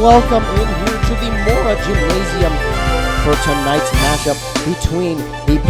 welcome in here to the Mora Gymnasium for tonight's matchup between the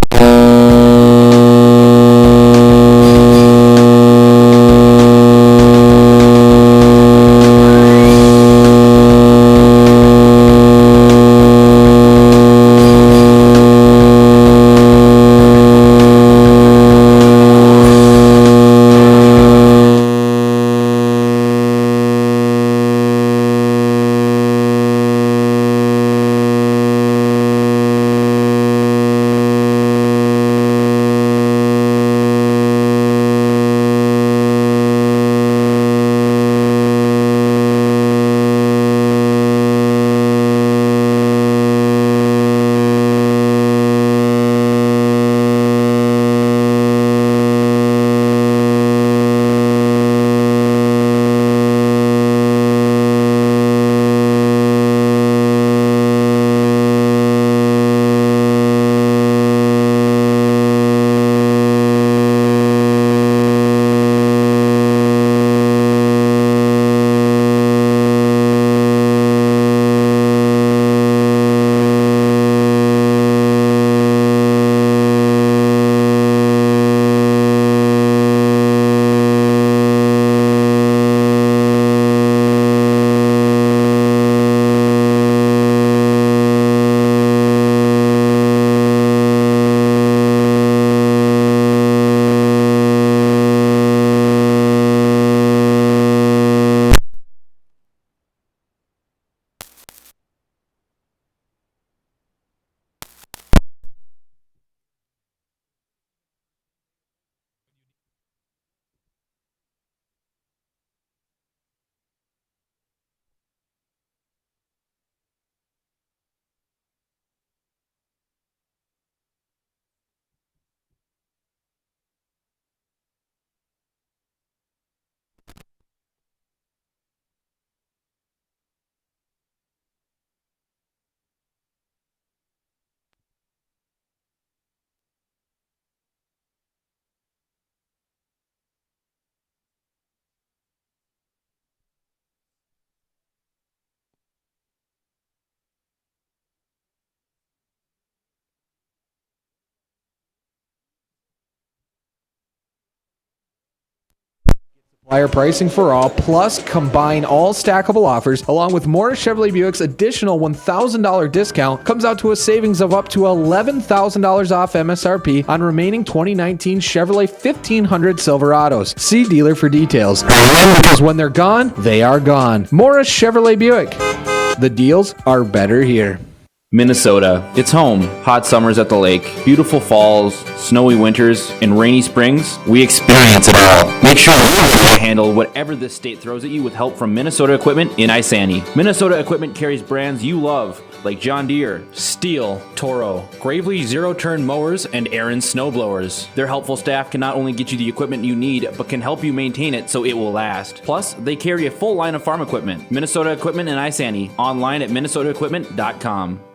Supplier pricing for all, plus combine all stackable offers, along with Mora Chevrolet Buick's additional $1,000 discount, comes out to a savings of up to $11,000 off MSRP on remaining 2019 Chevrolet 1500 Silverados. See dealer for details. Because when they're gone, they are gone. Mora Chevrolet Buick. The deals are better here. Minnesota. It's home. Hot summers at the lake, beautiful falls, snowy winters, and rainy springs. We experience it all. Make sure you handle whatever this state throws at you with help from Minnesota Equipment in Isani. Minnesota Equipment carries brands you love, like John Deere, Steel, Toro, Gravely zero-turn mowers, and Aaron snowblowers. Their helpful staff can not only get you the equipment you need, but can help you maintain it so it will last. Plus, they carry a full line of farm equipment. Minnesota Equipment in Isani. Online at minnesotaequipment.com.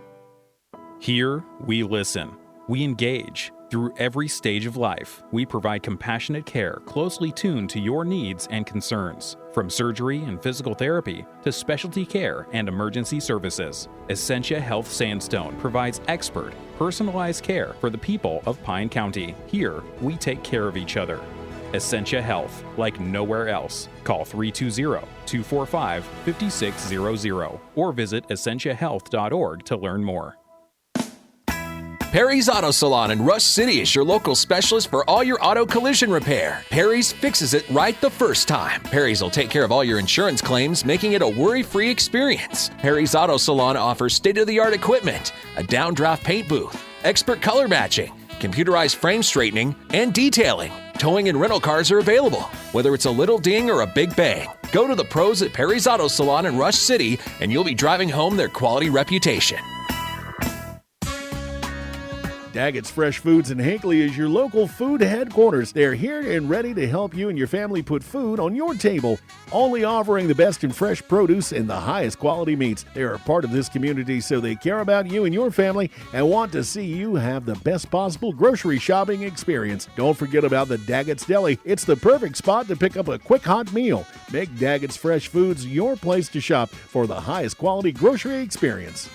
Here, we listen. We engage. Through every stage of life, we provide compassionate care closely tuned to your needs and concerns. From surgery and physical therapy to specialty care and emergency services, Essentia Health Sandstone provides expert, personalized care for the people of Pine County. Here, we take care of each other. Essentia Health, like nowhere else. Call 320-245-5600 or visit essentiahealth.org to learn more. Perry's Auto Salon in Rush City is your local specialist for all your auto collision repair. Perry's fixes it right the first time. Perry's will take care of all your insurance claims, making it a worry-free experience. Perry's Auto Salon offers state-of-the-art equipment, a downdraft paint booth, expert color matching, computerized frame straightening, and detailing. Towing and rental cars are available, whether it's a little ding or a big bang. Go to the pros at Perry's Auto Salon in Rush City, and you'll be driving home their quality reputation. Daggett's Fresh Foods in Hinckley is your local food headquarters. They're here and ready to help you and your family put food on your table, only offering the best in fresh produce and the highest quality meats. They are part of this community, so they care about you and your family and want to see you have the best possible grocery shopping experience. Don't forget about the Daggett's Deli. It's the perfect spot to pick up a quick hot meal. Make Daggett's Fresh Foods your place to shop for the highest quality grocery experience.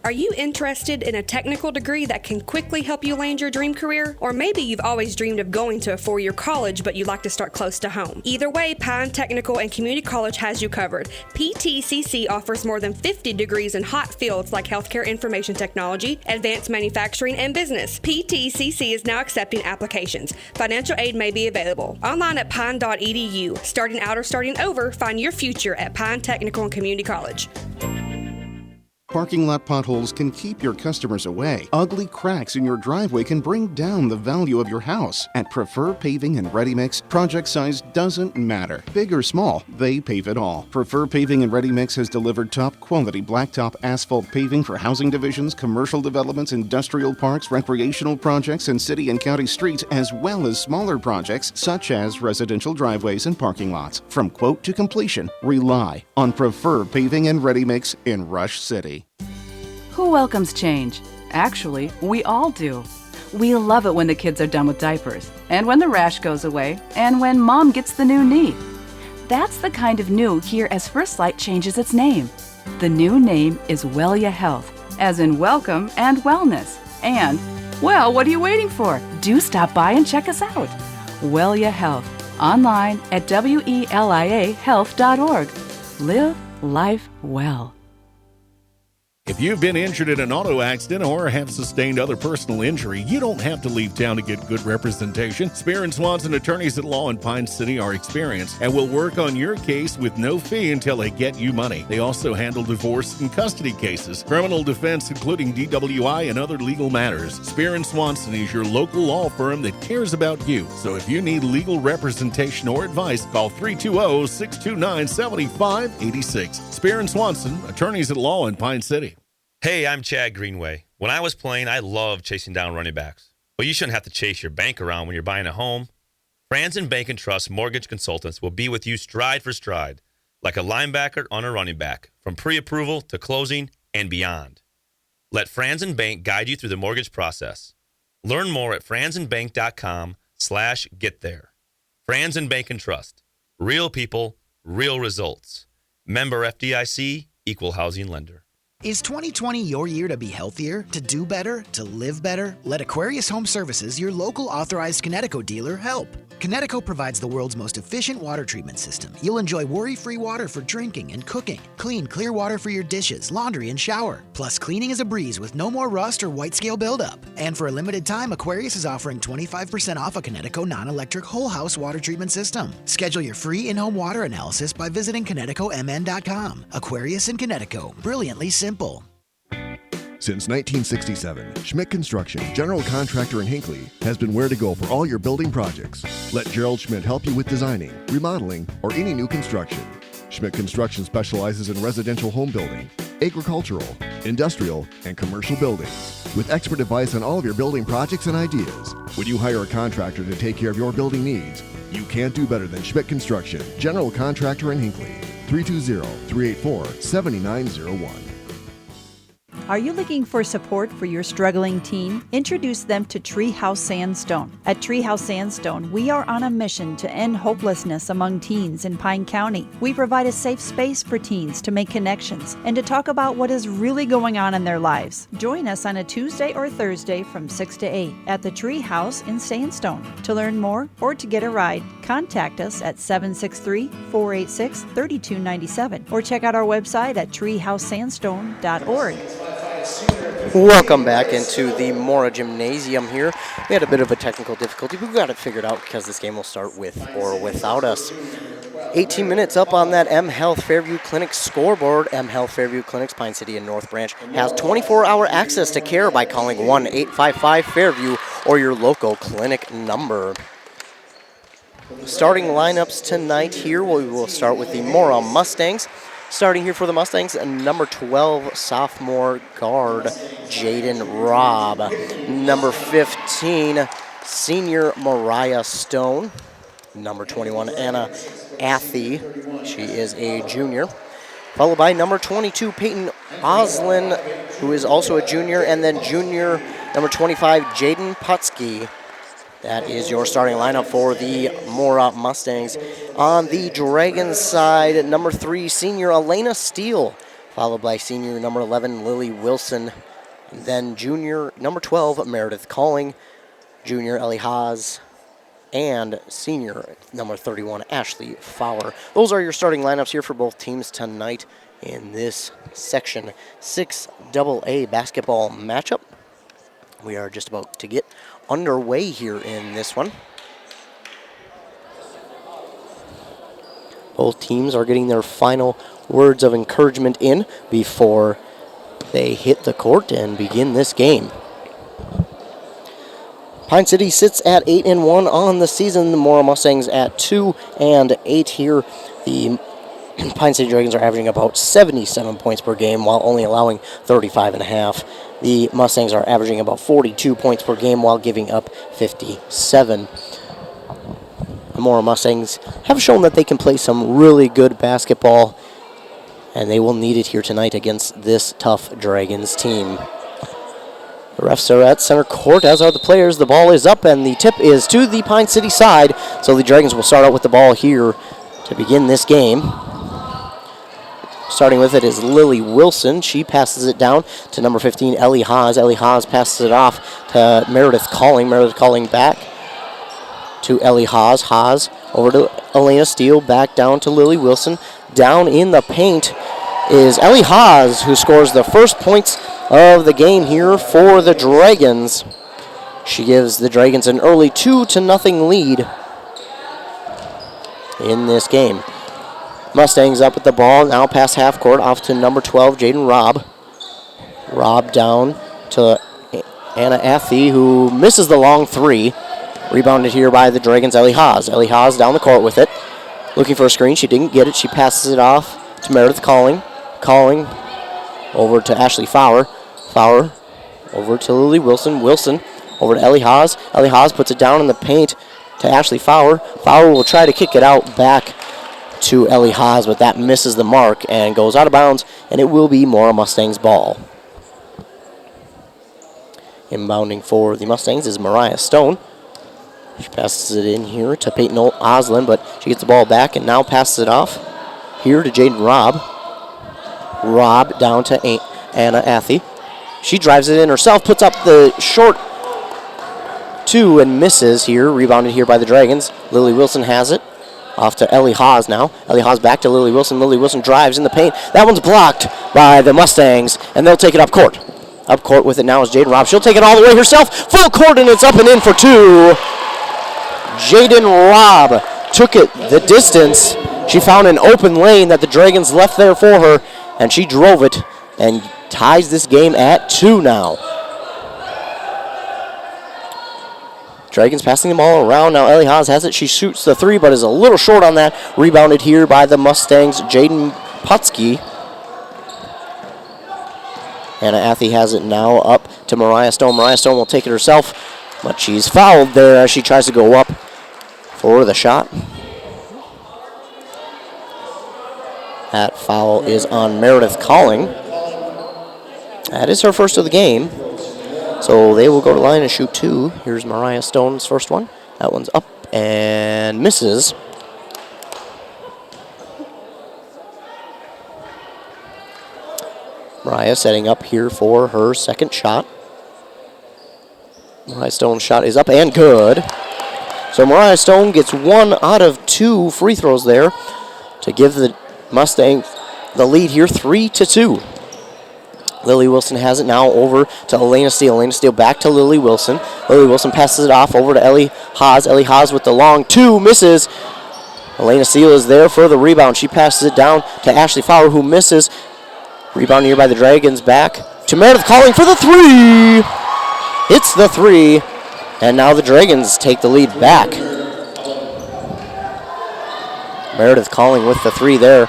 Are you interested in a technical degree that can quickly help you land your dream career? Or maybe you've always dreamed of going to a four-year college, but you'd like to start close to home. Either way, Pine Technical and Community College has you covered. PTCC offers more than 50 degrees in hot fields like healthcare information technology, advanced manufacturing, and business. PTCC is now accepting applications. Financial aid may be available. Online at pine.edu. Starting out or starting over, find your future at Pine Technical and Community College. Parking lot potholes can keep your customers away. Ugly cracks in your driveway can bring down the value of your house. At Prefer Paving and Ready Mix, project size doesn't matter. Big or small, they pave it all. Prefer Paving and Ready Mix has delivered top quality blacktop asphalt paving for housing divisions, commercial developments, industrial parks, recreational projects, and city and county streets, as well as smaller projects such as residential driveways and parking lots. From quote to completion, rely on Prefer Paving and Ready Mix in Rush City. Who welcomes change? Actually, we all do. We love it when the kids are done with diapers, and when the rash goes away, and when mom gets the new knee. That's the kind of new here as First Light changes its name. The new name is Wellia Health, as in welcome and wellness. And, well, what are you waiting for? Do stop by and check us out. Wellia Health, online at WELIAhealth.org. Live life well. If you've been injured in an auto accident or have sustained other personal injury, you don't have to leave town to get good representation. Spear & Swanson attorneys at law in Pine City are experienced and will work on your case with no fee until they get you money. They also handle divorce and custody cases, criminal defense, including DWI and other legal matters. Spear & Swanson is your local law firm that cares about you. So if you need legal representation or advice, call 320-629-7586. Spear & Swanson, attorneys at law in Pine City. Hey, I'm Chad Greenway. When I was playing, I loved chasing down running backs. But you shouldn't have to chase your bank around when you're buying a home. Franzen Bank & Trust Mortgage Consultants will be with you stride for stride, like a linebacker on a running back, from pre-approval to closing and beyond. Let Franzen Bank guide you through the mortgage process. Learn more at franzenbank.com/getThere. Franzen Bank & Trust. Real people, real results. Member FDIC, Equal Housing Lender. Is 2020 your year to be healthier, to do better, to live better? Let Aquarius Home Services, your local authorized Connecticut dealer, help. Connecticut provides the world's most efficient water treatment system. You'll enjoy worry-free water for drinking and cooking. Clean, clear water for your dishes, laundry, and shower. Plus, cleaning is a breeze with no more rust or white scale buildup. And for a limited time, Aquarius is offering 25% off a Connecticut non-electric whole house water treatment system. Schedule your free in-home water analysis by visiting ConnecticutMN.com. Aquarius in Connecticut. Brilliantly simple. Since 1967, Schmidt Construction, general contractor in Hinckley, has been where to go for all your building projects. Let Gerald Schmidt help you with designing, remodeling, or any new construction. Schmidt Construction specializes in residential home building, agricultural, industrial, and commercial buildings. With expert advice on all of your building projects and ideas, when you hire a contractor to take care of your building needs, you can't do better than Schmidt Construction, general contractor in Hinckley. 320-384-7901. Are you looking for support for your struggling teen? Introduce them to Treehouse Sandstone. At Treehouse Sandstone, we are on a mission to end hopelessness among teens in Pine County. We provide a safe space for teens to make connections and to talk about what is really going on in their lives. Join us on a Tuesday or Thursday from 6 to 8 at the Treehouse in Sandstone. To learn more or to get a ride, contact us at 763-486-3297 or check out our website at treehousesandstone.org. Welcome back into the Mora Gymnasium here. We had a bit of a technical difficulty, but we got it figured out because this game will start with or without us. 18 minutes up on that M Health Fairview Clinic scoreboard. M Health Fairview Clinics, Pine City and North Branch, has 24-hour access to care by calling 1-855-FAIRVIEW or your local clinic number. Starting lineups tonight here, we will start with the Mora Mustangs. Starting here for the Mustangs, number 12 sophomore guard Jaden Robb. Number 15 senior Mariah Stone. Number 21 Anna Athy. She is a junior. Followed by number 22 Peyton Oslin, who is also a junior. And then junior number 25 Jaden Putsky. That is your starting lineup for the Mora Mustangs. On the Dragons side, number 3, senior Elena Steele, followed by senior number 11, Lily Wilson. Then junior number 12, Meredith Calling, junior Ellie Haas, and senior number 31, Ashley Fowler. Those are your starting lineups here for both teams tonight in this Section 6AA basketball matchup. We are just about to get underway here in this one. Both teams are getting their final words of encouragement in before they hit the court and begin this game. Pine City sits at 8-1 on the season. The Mora Mustangs at 2-8 here. The Pine City Dragons are averaging about 77 points per game while only allowing 35.5. The Mustangs are averaging about 42 points per game while giving up 57. The Mora Mustangs have shown that they can play some really good basketball, and they will need it here tonight against this tough Dragons team. The refs are at center court, as are the players. The ball is up, and the tip is to the Pine City side, so the Dragons will start out with the ball here to begin this game. Starting with it is Lily Wilson. She passes it down to number 15, Ellie Haas. Ellie Haas passes it off to Meredith Calling. Meredith Calling back to Ellie Haas. Haas over to Elena Steele. Back down to Lily Wilson. Down in the paint is Ellie Haas, who scores the first points of the game here for the Dragons. She gives the Dragons an early 2-0 lead in this game. Mustangs up with the ball, now past half court, off to number 12, Jaden Robb. Robb down to Anna Athy, who misses the long three. Rebounded here by the Dragons, Ellie Haas. Ellie Haas down the court with it. Looking for a screen, she didn't get it. She passes it off to Meredith Calling. Calling over to Ashley Fowler. Fowler over to Lily Wilson. Wilson over to Ellie Haas. Ellie Haas puts it down in the paint to Ashley Fowler. Fowler will try to kick it out back to Ellie Haas, but that misses the mark and goes out of bounds, and it will be Mora Mustangs ball. Inbounding for the Mustangs is Mariah Stone. She passes it in here to Peyton Oslin, but she gets the ball back and now passes it off here to Jaden Robb. Robb down to Anna Athy. She drives it in herself, puts up the short two and misses here. Rebounded here by the Dragons. Lily Wilson has it. Off to Ellie Haas now. Ellie Haas back to Lily Wilson. Lily Wilson drives in the paint. That one's blocked by the Mustangs, and they'll take it up court. Up court with it now is Jaden Robb. She'll take it all the way herself. Full court, and it's up and in for two. Jaden Robb took it the distance. She found an open lane that the Dragons left there for her, and she drove it and ties this game at 2 now. Dragons passing the ball around. Now Ellie Haas has it. She shoots the three, but is a little short on that. Rebounded here by the Mustangs, Jaden Putsky. Anna Athy has it now up to Mariah Stone. Mariah Stone will take it herself, but she's fouled there as she tries to go up for the shot. That foul is on Meredith Calling. That is her first of the game. So they will go to the line and shoot two. Here's Mariah Stone's first one. That one's up and misses. Mariah setting up here for her second shot. Mariah Stone's shot is up and good. So Mariah Stone gets 1 out of 2 free throws there to give the Mustangs the lead here 3-2. Lily Wilson has it now over to Elena Steele. Elena Steele back to Lily Wilson. Lily Wilson passes it off over to Ellie Haas. Ellie Haas with the long two, misses. Elena Steele is there for the rebound. She passes it down to Ashley Fowler, who misses. Rebound here by the Dragons, back to Meredith Calling for the three. Hits the three, and now the Dragons take the lead back. Meredith Calling with the three there.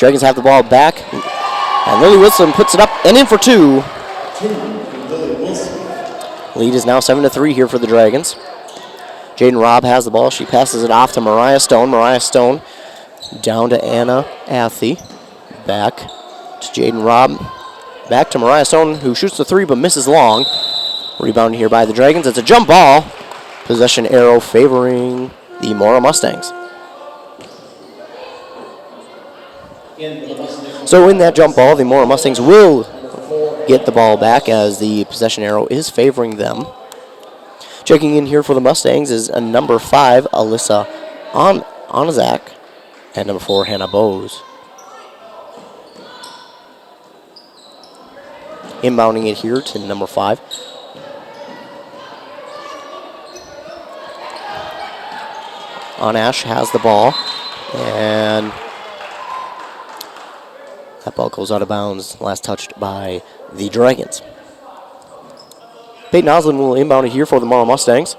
Dragons have the ball back. And Lily Wilson puts it up and in for 2. Lead is now 7-3 here for the Dragons. Jaden Robb has the ball. She passes it off to Mariah Stone. Mariah Stone down to Anna Athy. Back to Jaden Robb. Back to Mariah Stone, who shoots the 3 but misses long. Rebounded here by the Dragons. It's a jump ball. Possession arrow favoring the Mora Mustangs. So in that jump ball, the Mora Mustangs will get the ball back as the possession arrow is favoring them. Checking in here for the Mustangs is a number 5, Alyssa Onazak, and number 4, Hannah Bowes. Inbounding it here to number 5. Onash has the ball, and that ball goes out of bounds, last touched by the Dragons. Peyton Oslin will inbound it here for the Mora Mustangs.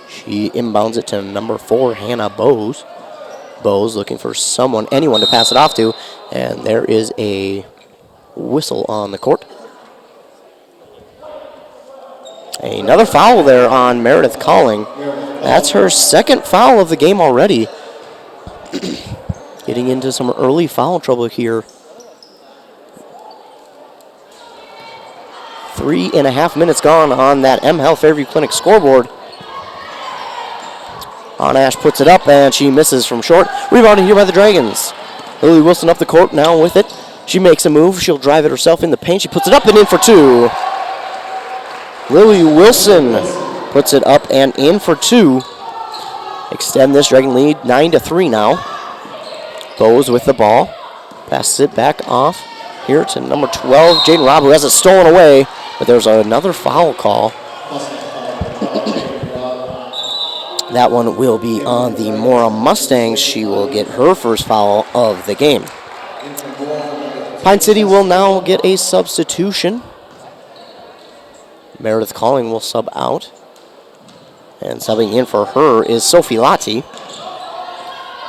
She inbounds it to number 4, Hannah Bowes. Bowes looking for anyone to pass it off to, and there is a whistle on the court. Another foul there on Meredith Calling. That's her second foul of the game already. Getting into some early foul trouble here. 3.5 minutes gone on that M Health Fairview Clinic scoreboard. Onash puts it up and she misses from short. Rebounded here by the Dragons. Lily Wilson up the court now with it. She makes a move. She'll drive it herself in the paint. She puts it up and in for 2. Lily Wilson puts it up and in for 2. Extend this Dragon lead 9-3 now. Bowes with the ball. Passes it back off here to number 12, Jaden Robb, who has it stolen away. But there's another foul call. That one will be on the Mora Mustangs. She will get her first foul of the game. Pine City will now get a substitution. Meredith Calling will sub out. And subbing in for her is Sophie Lottie.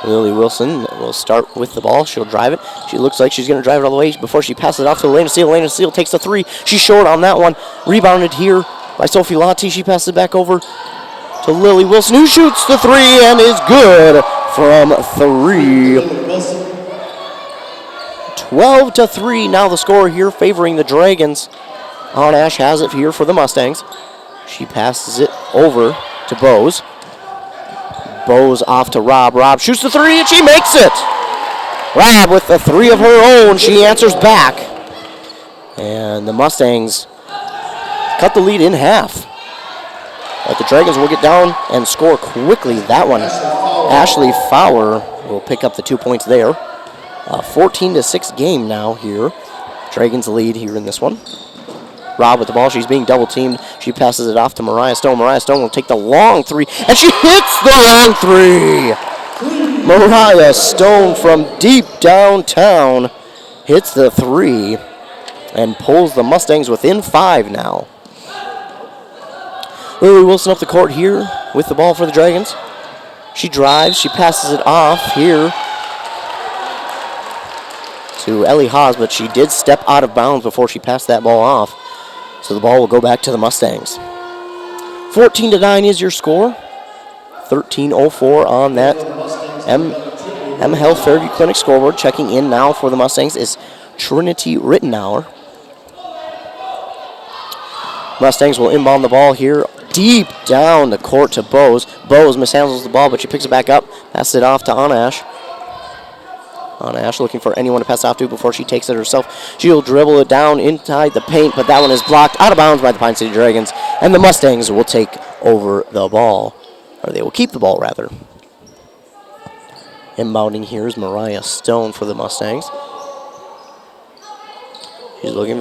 Lily Wilson will start with the ball. She'll drive it. She looks like she's going to drive it all the way before she passes it off to Elena Steele. Elena Steele takes the 3. She's short on that one. Rebounded here by Sophie Lottie. She passes it back over to Lily Wilson, who shoots the 3 and is good from 3. 12-3 now the score here favoring the Dragons. Onash has it here for the Mustangs. She passes it over to Bowes. Bowes off to Robb. Robb shoots the 3 and she makes it. Robb with the 3 of her own. She answers back. And the Mustangs cut the lead in half. But the Dragons will get down and score quickly. That one, Ashley Fowler will pick up the 2 points there. 14-6 game now here. Dragons lead here in this one. Robb with the ball. She's being double teamed. She passes it off to Mariah Stone. Mariah Stone will take the long 3, and she hits the long 3. Mariah Stone from deep downtown hits the 3 and pulls the Mustangs within 5 now. Lily Wilson up the court here with the ball for the Dragons. She drives. She passes it off here to Ellie Haas, but she did step out of bounds before she passed that ball off. So the ball will go back to the Mustangs. 14-9 is your score. 13:04 on that M Health Fairview Clinic scoreboard. Checking in now for the Mustangs is Trinity Rittenauer. Mustangs will inbound the ball here deep down the court to Bowes. Bowes mishandles the ball, but she picks it back up, passes it off to Onash. Onash looking for anyone to pass off to before she takes it herself. She'll dribble it down inside the paint, but that one is blocked out of bounds by the Pine City Dragons, and the Mustangs will take over the ball, or they will keep the ball rather. Inbounding here is Mariah Stone for the Mustangs. She's looking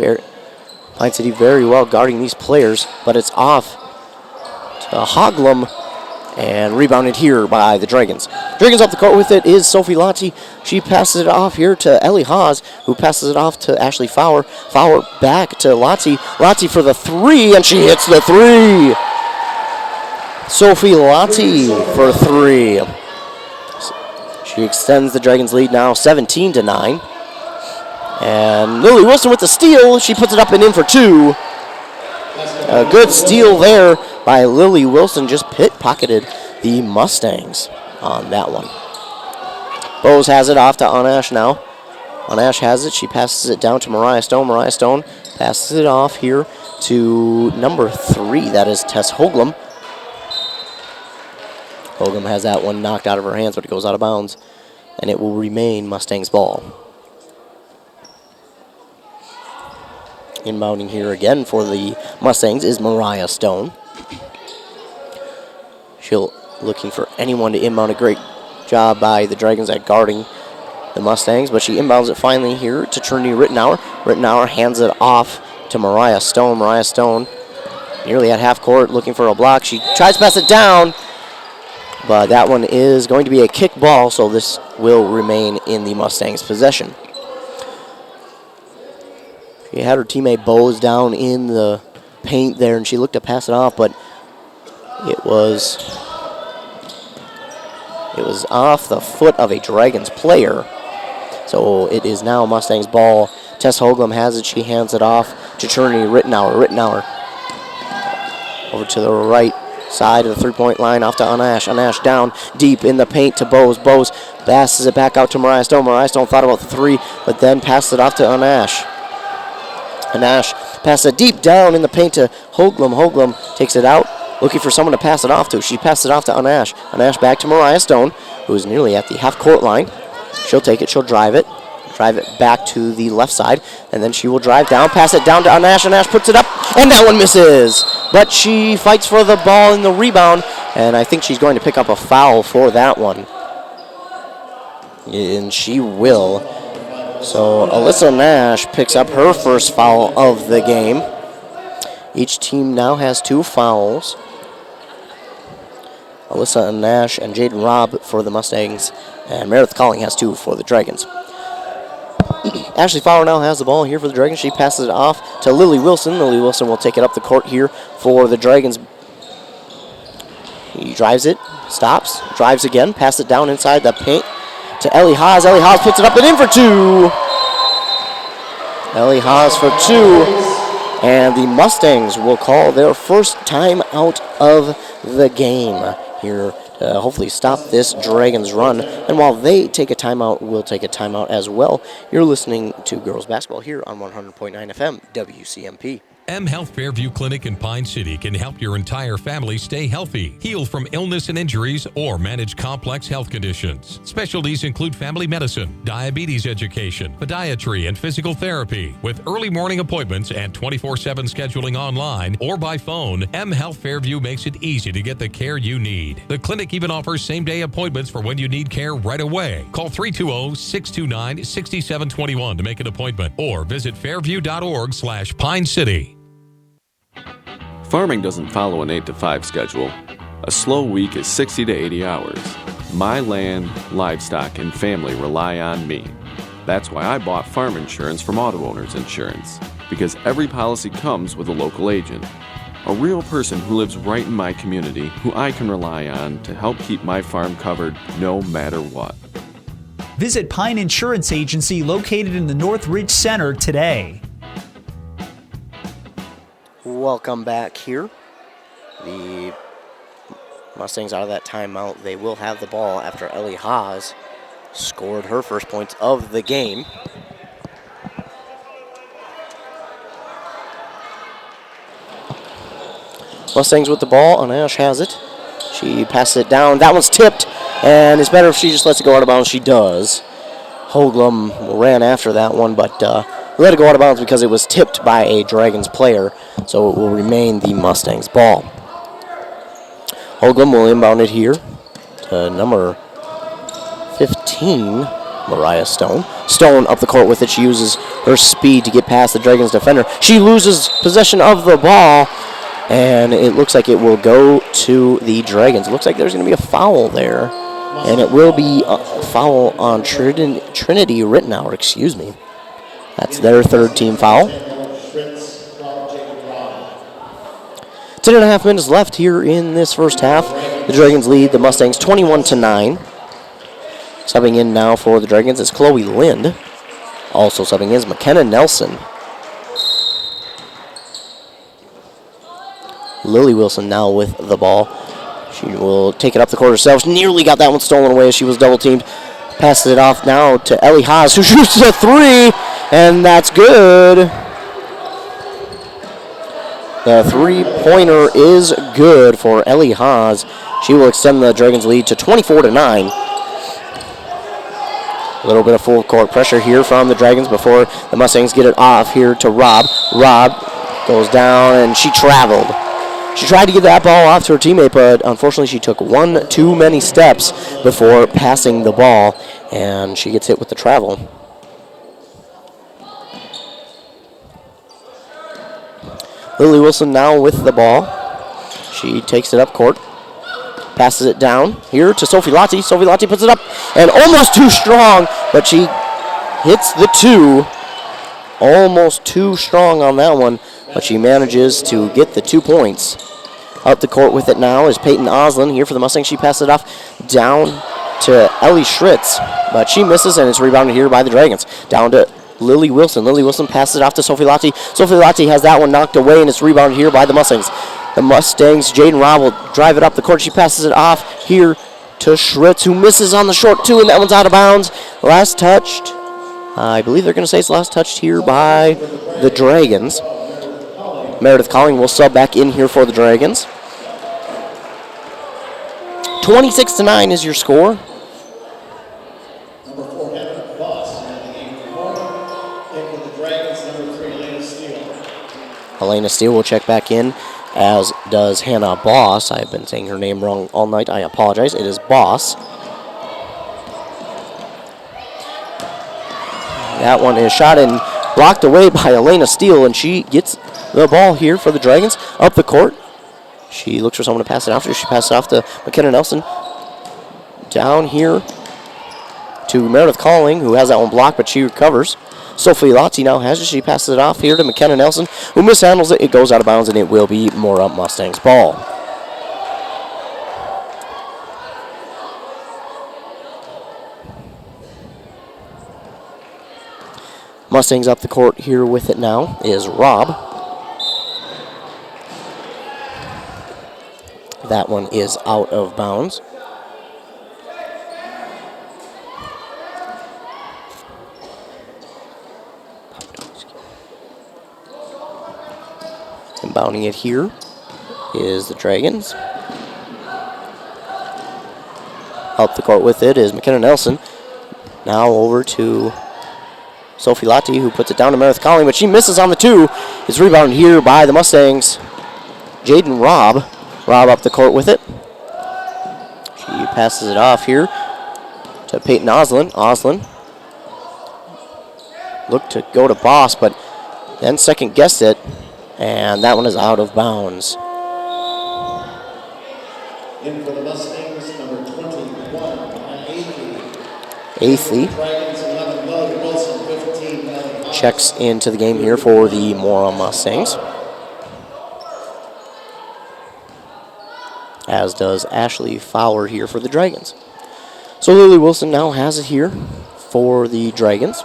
Pine City very well guarding these players, but it's off to Hoglum. And rebounded here by the Dragons. Dragons off the court with it is Sophie Lottie. She passes it off here to Ellie Haas, who passes it off to Ashley Fowler. Fowler back to Lottie. Lottie for the 3, and she hits the 3. Sophie Lottie for 3. She extends the Dragons' lead now 17-9. And Lily Wilson with the steal. She puts it up and in for 2. A good steal there by Lily Wilson. Just pocketed the Mustangs on that one. Bowes has it off to Anash now. Anash has it. She passes it down to Mariah Stone. Mariah Stone passes it off here to number 3. That is Tess Hoagland. Hoagland has that one knocked out of her hands, but it goes out of bounds. And it will remain Mustangs ball. Inbounding here again for the Mustangs is Mariah Stone. She'll looking for anyone to inbound. A great job by the Dragons at guarding the Mustangs, but she inbounds it finally here to Trinity Rittenauer. Rittenauer hands it off to Mariah Stone. Mariah Stone nearly at half court looking for a block. She tries to pass it down, but that one is going to be a kick ball, so this will remain in the Mustangs' possession. She had her teammate Bowes down in the paint there, and she looked to pass it off, but it was off the foot of a Dragons player. So it is now Mustangs ball. Tess Hoagland has it. She hands it off to Trinity Rittenauer. Rittenauer over to the right side of the three-point line, off to Anash. Anash down deep in the paint to Bowes. Bowes passes it back out to Mariah Stone. Mariah Stone thought about the 3, but then passed it off to Anash. Anash passes it deep down in the paint to Hoagland. Hoagland takes it out, looking for someone to pass it off to. She passes it off to Anash. Anash back to Mariah Stone, who is nearly at the half-court line. She'll take it. She'll drive it back to the left side, and then she will drive down, pass it down to Anash. Anash puts it up, and that one misses. But she fights for the ball in the rebound, and I think she's going to pick up a foul for that one. And she will. So Alyssa Nash picks up her first foul of the game. Each team now has 2 fouls. Alyssa Nash and Jaden Robb for the Mustangs, and Meredith Calling has 2 for the Dragons. Ashley Fowler now has the ball here for the Dragons. She passes it off to Lily Wilson. Lily Wilson will take it up the court here for the Dragons. He drives it, stops, drives again, passes it down inside the paint to Ellie Haas. Ellie Haas puts it up and in for 2. Ellie Haas for 2. And the Mustangs will call their first timeout of the game here to hopefully stop this Dragons run. And while they take a timeout, we'll take a timeout as well. You're listening to Girls Basketball here on 100.9 FM WCMP. M Health Fairview Clinic in Pine City can help your entire family stay healthy, heal from illness and injuries, or manage complex health conditions. Specialties include family medicine, diabetes education, podiatry, and physical therapy. With early morning appointments and 24/7 scheduling online or by phone, M Health Fairview makes it easy to get the care you need. The clinic even offers same-day appointments for when you need care right away. Call 320-629-6721 to make an appointment or visit fairview.org/Pine City. Farming doesn't follow an 8-to-5 schedule. A slow week is 60 to 80 hours. My land, livestock, and family rely on me. That's why I bought farm insurance from Auto Owners Insurance, because every policy comes with a local agent. A real person who lives right in my community, who I can rely on to help keep my farm covered no matter what. Visit Pine Insurance Agency located in the Northridge Center today. Welcome back here. The Mustangs out of that timeout. They will have the ball after Ellie Haas scored her first points of the game. Mustangs with the ball. Anash has it. She passes it down. That one's tipped, and it's better if she just lets it go out of bounds. She does. Hoagland ran after that one, but let it go out of bounds because it was tipped by a Dragons player, so it will remain the Mustangs ball. Hoagland will inbound it here to number 15, Mariah Stone. Stone up the court with it. She uses her speed to get past the Dragons defender. She loses possession of the ball, and it looks like it will go to the Dragons. It looks like there's going to be a foul there, and it will be a foul on Trinity Rittenauer, excuse me. That's their third team foul. 10.5 minutes left here in this first half. The Dragons lead the Mustangs 21-9. Subbing in now for the Dragons is Chloe Lind. Also subbing in is McKenna Nelson. Lily Wilson now with the ball. She will take it up the court herself. She nearly got that one stolen away as she was double teamed. Passes it off now to Ellie Haas, who shoots a three, and that's good. The three-pointer is good for Ellie Haas. She will extend the Dragons' lead to 24-9. A little bit of full court pressure here from the Dragons before the Mustangs get it off here to Rob. Rob goes down, and she traveled. She tried to get that ball off to her teammate, but unfortunately she took one too many steps before passing the ball, and she gets hit with the travel. Lily Wilson now with the ball. She takes it up court, passes it down here to Sophie Lottie. Sophie Lottie puts it up, and almost too strong, but she hits the two. Almost too strong on that one, but she manages to get the 2 points. Up the court with it now is Peyton Oslin here for the Mustangs. She passes it off down to Ellie Schritz, but she misses, and it's rebounded here by the Dragons. Down to Lily Wilson. Lily Wilson passes it off to Sophie Lottie. Sophie Lottie has that one knocked away, and it's rebounded here by the Mustangs. The Mustangs, Jaden Robb will drive it up the court. She passes it off here to Schritz, who misses on the short two, and that one's out of bounds. Last touched. I believe they're going to say it's last touched here by the Dragons. Meredith Colling will sub back in here for the Dragons. 26-9 is your score. Elena Steele will check back in, as does Hannah Boss. I've been saying her name wrong all night. I apologize. It is Boss. That one is shot and blocked away by Elena Steele, and she gets the ball here for the Dragons up the court. She looks for someone to pass it after. She passes it off to McKenna Nelson. Down here to Meredith Colling, who has that one blocked, but she recovers. Sophie Lottie now has it. She passes it off here to McKenna Nelson, who mishandles it. It goes out of bounds, and it will be Mora Mustangs ball. Mustangs up the court here with it now is Rob. That one is out of bounds. Inbounding it here is the Dragons. Up the court with it is McKenna Nelson. Now over to Sophie Lottie, who puts it down to Meredith Colling, but she misses on the two. It's rebounded here by the Mustangs. Jaden Robb. Robb up the court with it. She passes it off here to Peyton Oslin. Oslin looked to go to Boss, but then second guessed it, and that one is out of bounds. In for the Mustangs, number 21, Athey checks into the game here for the Mora Mustangs, as does Ashley Fowler here for the Dragons. So Lily Wilson now has it here for the Dragons.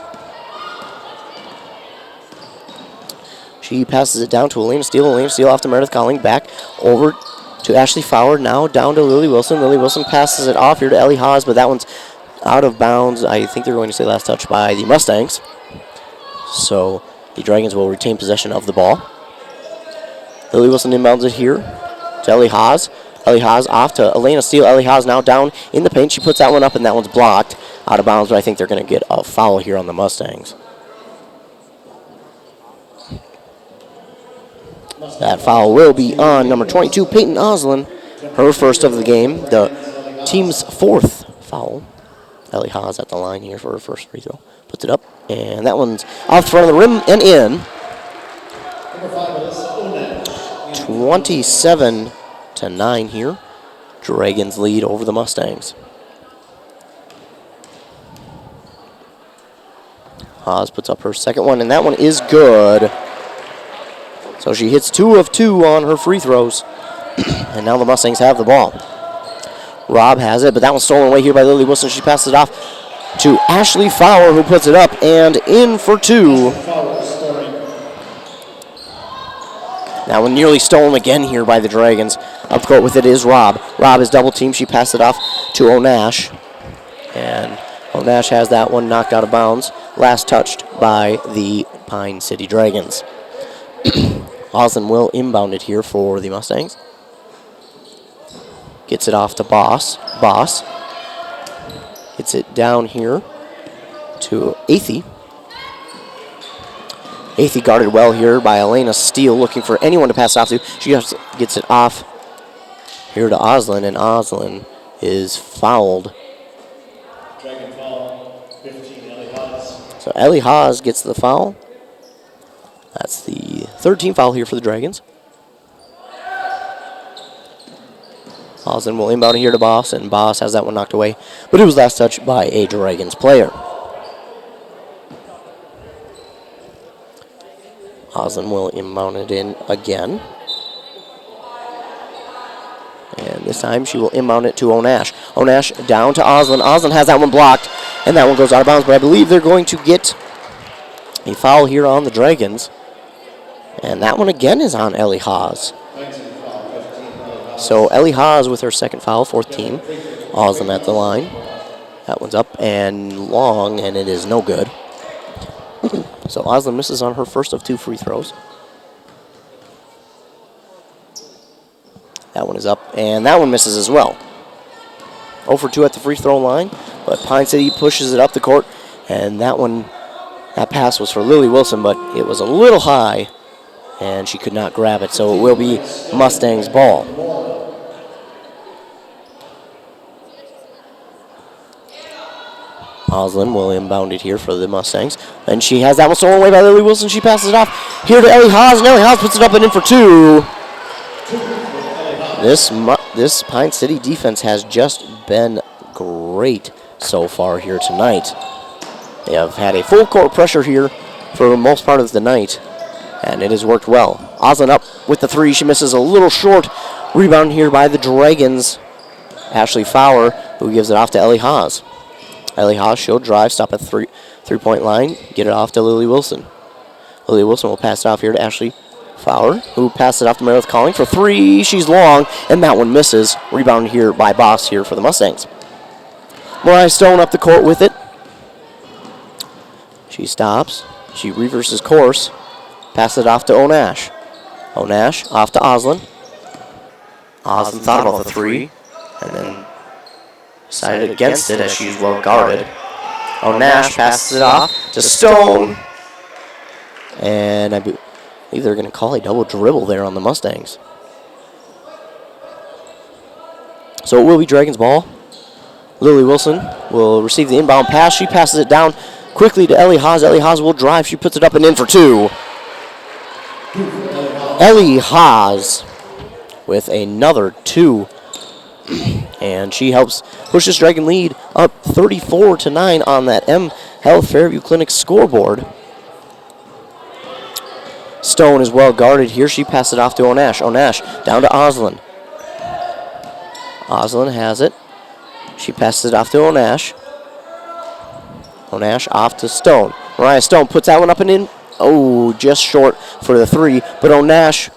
She passes it down to Elena Steele. Elena Steele off to Meredith Colling. Back over to Ashley Fowler. Now down to Lily Wilson. Lily Wilson passes it off here to Ellie Haas, but that one's out of bounds. I think they're going to say last touch by the Mustangs. So the Dragons will retain possession of the ball. Lily Wilson inbounds it here to Ellie Haas. Ellie Haas off to Elena Steele. Ellie Haas now down in the paint. She puts that one up, and that one's blocked out of bounds, but I think they're going to get a foul here on the Mustangs. That foul will be on number 22, Peyton Oslin, her first of the game, the team's fourth foul. Ellie Haas at the line here for her first free throw. Puts it up, and that one's off the front of the rim and in. 27-9 here. Dragons lead over the Mustangs. Haas puts up her second one, and that one is good. So she hits 2 of 2 on her free throws. And now the Mustangs have the ball. Rob has it, but that one's stolen away here by Lily Wilson. She passes it off to Ashley Fowler, who puts it up and in for 2. That one nearly stolen again here by the Dragons. Up court with it is Rob. Rob is double teamed. She passed it off to Onash. And Onash has that one knocked out of bounds. Last touched by the Pine City Dragons. Oslin will inbound it here for the Mustangs. Gets it off to Boss. Boss gets it down here to Athey. Athey guarded well here by Elena Steele, looking for anyone to pass it off to. She gets it off here to Oslin, and Oslin is fouled. Dragon foul, 15, Ellie Haas. So Ellie Haas gets the foul. That's the 13th foul here for the Dragons. Oslin will inbound here to Boss, and Boss has that one knocked away, but it was last touched by a Dragons player. Oslin will inbound it in again. And this time she will inbound it to Onash. Onash down to Oslin. Oslin has that one blocked, and that one goes out of bounds, but I believe they're going to get a foul here on the Dragons. And that one again is on Ellie Haas. So Ellie Haas with her second foul, 4th team. Oslin at the line. That one's up and long, and it is no good. So Oslin misses on her first of 2 free throws. That one is up, and that one misses as well. 0 for 2 at the free throw line, but Pine City pushes it up the court, and that pass was for Lily Wilson, but it was a little high, and she could not grab it, so it will be Mustangs ball. Oslin will inbound it here for the Mustangs. And she has that one stolen away by Lily Wilson. She passes it off here to Ellie Haas, and Ellie Haas puts it up and in for 2. This Pine City defense has just been great so far here tonight. They have had a full court pressure here for most part of the night, and it has worked well. Oslin up with the 3. She misses a little short. Rebound here by the Dragons. Ashley Fowler, who gives it off to Ellie Haas. Ellie Haas, she'll drive, stop at the three-point line, get it off to Lily Wilson. Lily Wilson will pass it off here to Ashley Fowler, who passes it off to Meredith Calling for 3. She's long, and that one misses. Rebound here by Boss here for the Mustangs. Mariah Stone up the court with it. She stops. She reverses course. Passes it off to Onash. Onash off to Oslin. Oslin thought about the 3, and then decided against it as she's well guarded. Onash passes it off to Stone. And I believe they're going to call a double dribble there on the Mustangs. So it will be Dragons ball. Lily Wilson will receive the inbound pass. She passes it down quickly to Ellie Haas. Ellie Haas will drive. She puts it up and in for 2. Ellie Haas with another 2. And she helps push this Dragon lead up 34-9 on that M Health Fairview Clinic scoreboard. Stone is well guarded here. She passes it off to Onash. Onash down to Oslin. Oslin has it. She passes it off to Onash. Onash off to Stone. Mariah Stone puts that one up and in. Oh, just short for the 3. But Onash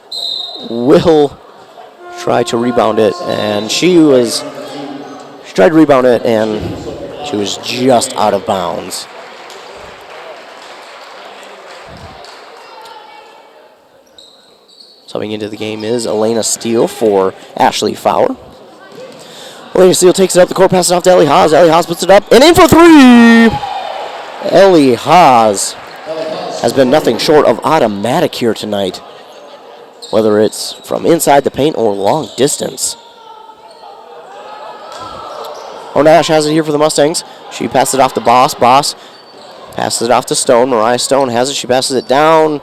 will try to rebound it, and she tried to rebound it, and she was just out of bounds. Subbing into the game is Elena Steele for Ashley Fowler. Elena Steele takes it up the court, passes it off to Ellie Haas. Ellie Haas puts it up, and in for 3! Ellie Haas has been nothing short of automatic here tonight, whether it's from inside the paint or long distance. Onash has it here for the Mustangs. She passes it off to Boss. Boss passes it off to Stone. Mariah Stone has it. She passes it down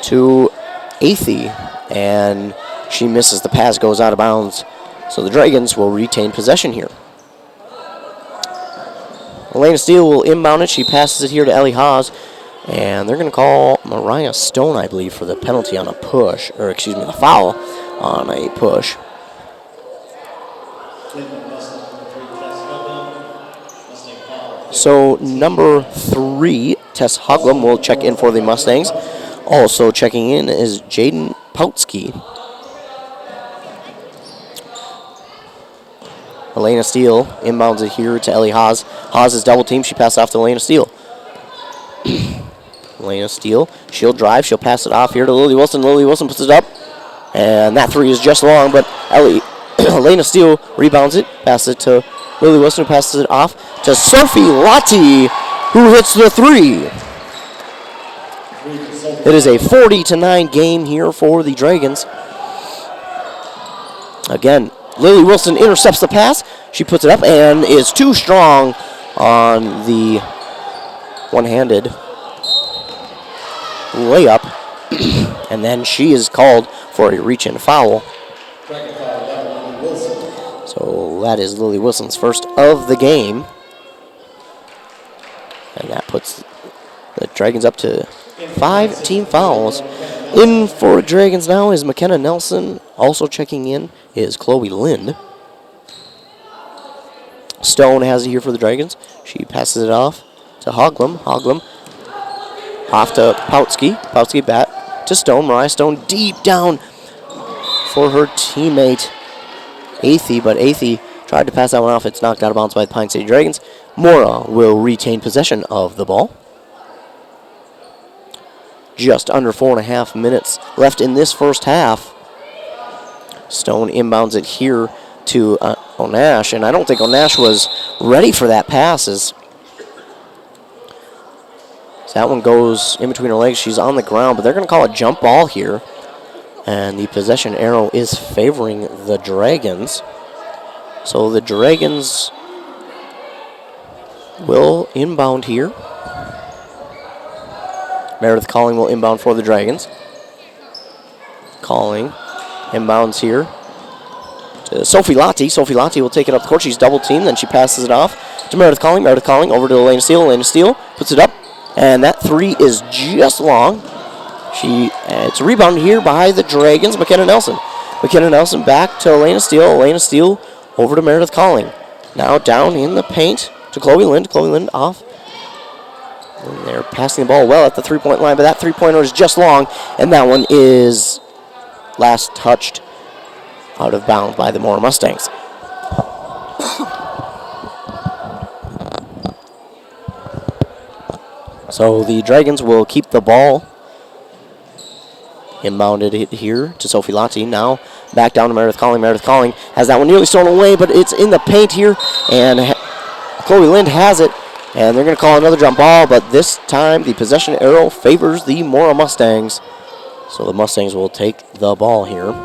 to Athey, and she misses the pass, goes out of bounds. So the Dragons will retain possession here. Elena Steele will inbound it. She passes it here to Ellie Haas. And they're going to call Mariah Stone, I believe, for the penalty on a push, or excuse me, the foul on a push. So number 3, Tess Hoglum, will check in for the Mustangs. Also checking in is Jaden Pautsky. Elena Steele inbounds it here to Ellie Haas. Haas is double teamed. She passes off to Elena Steele. Elena Steele, she'll drive. She'll pass it off here to Lily Wilson. Lily Wilson puts it up. And that 3 is just long, but Elena Steele rebounds it. Passes it to Lily Wilson, who passes it off to Sophie Lottie, who hits the 3. It is a 40-9 game here for the Dragons. Again, Lily Wilson intercepts the pass. She puts it up and is too strong on the one-handed layup. And then she is called for a reach-in foul. So that is Lily Wilson's first of the game. And that puts the Dragons up to 5 team fouls. In for Dragons now is McKenna Nelson. Also checking in is Chloe Lind. Stone has it here for the Dragons. She passes it off to Hoglum. Hoglum off to Pautsky. Pautsky back to Stone. Mariah Stone deep down for her teammate Athey, but Athey tried to pass that one off. It's knocked out of bounds by the Pine City Dragons. Mora will retain possession of the ball. Just under 4.5 minutes left in this first half. Stone inbounds it here to Onash, and I don't think Onash was ready for that pass. So that one goes in between her legs. She's on the ground, but they're going to call a jump ball here. And the possession arrow is favoring the Dragons. So the Dragons will inbound here. Meredith Calling will inbound for the Dragons. Calling inbounds here to Sophie Lottie. Sophie Lottie will take it up the court. She's double teamed, then she passes it off to Meredith Calling. Meredith Calling over to Elena Steele. Elena Steele puts it up, and that 3 is just long. It's a rebound here by the Dragons. McKenna Nelson. McKenna Nelson back to Elena Steele. Elena Steele over to Meredith Calling. Now down in the paint to Chloe Lind. Chloe Lind off. And they're passing the ball well at the three-point line, but that three-pointer is just long, and that one is last touched out of bounds by the Mora Mustangs. So the Dragons will keep the ball. Inbounded it here to Sophie Lottie. Now back down to Meredith Calling. Meredith Calling has that one nearly stolen away, but it's in the paint here, and Chloe Lind has it. And they're going to call another jump ball, but this time the possession arrow favors the Mora Mustangs. So the Mustangs will take the ball here.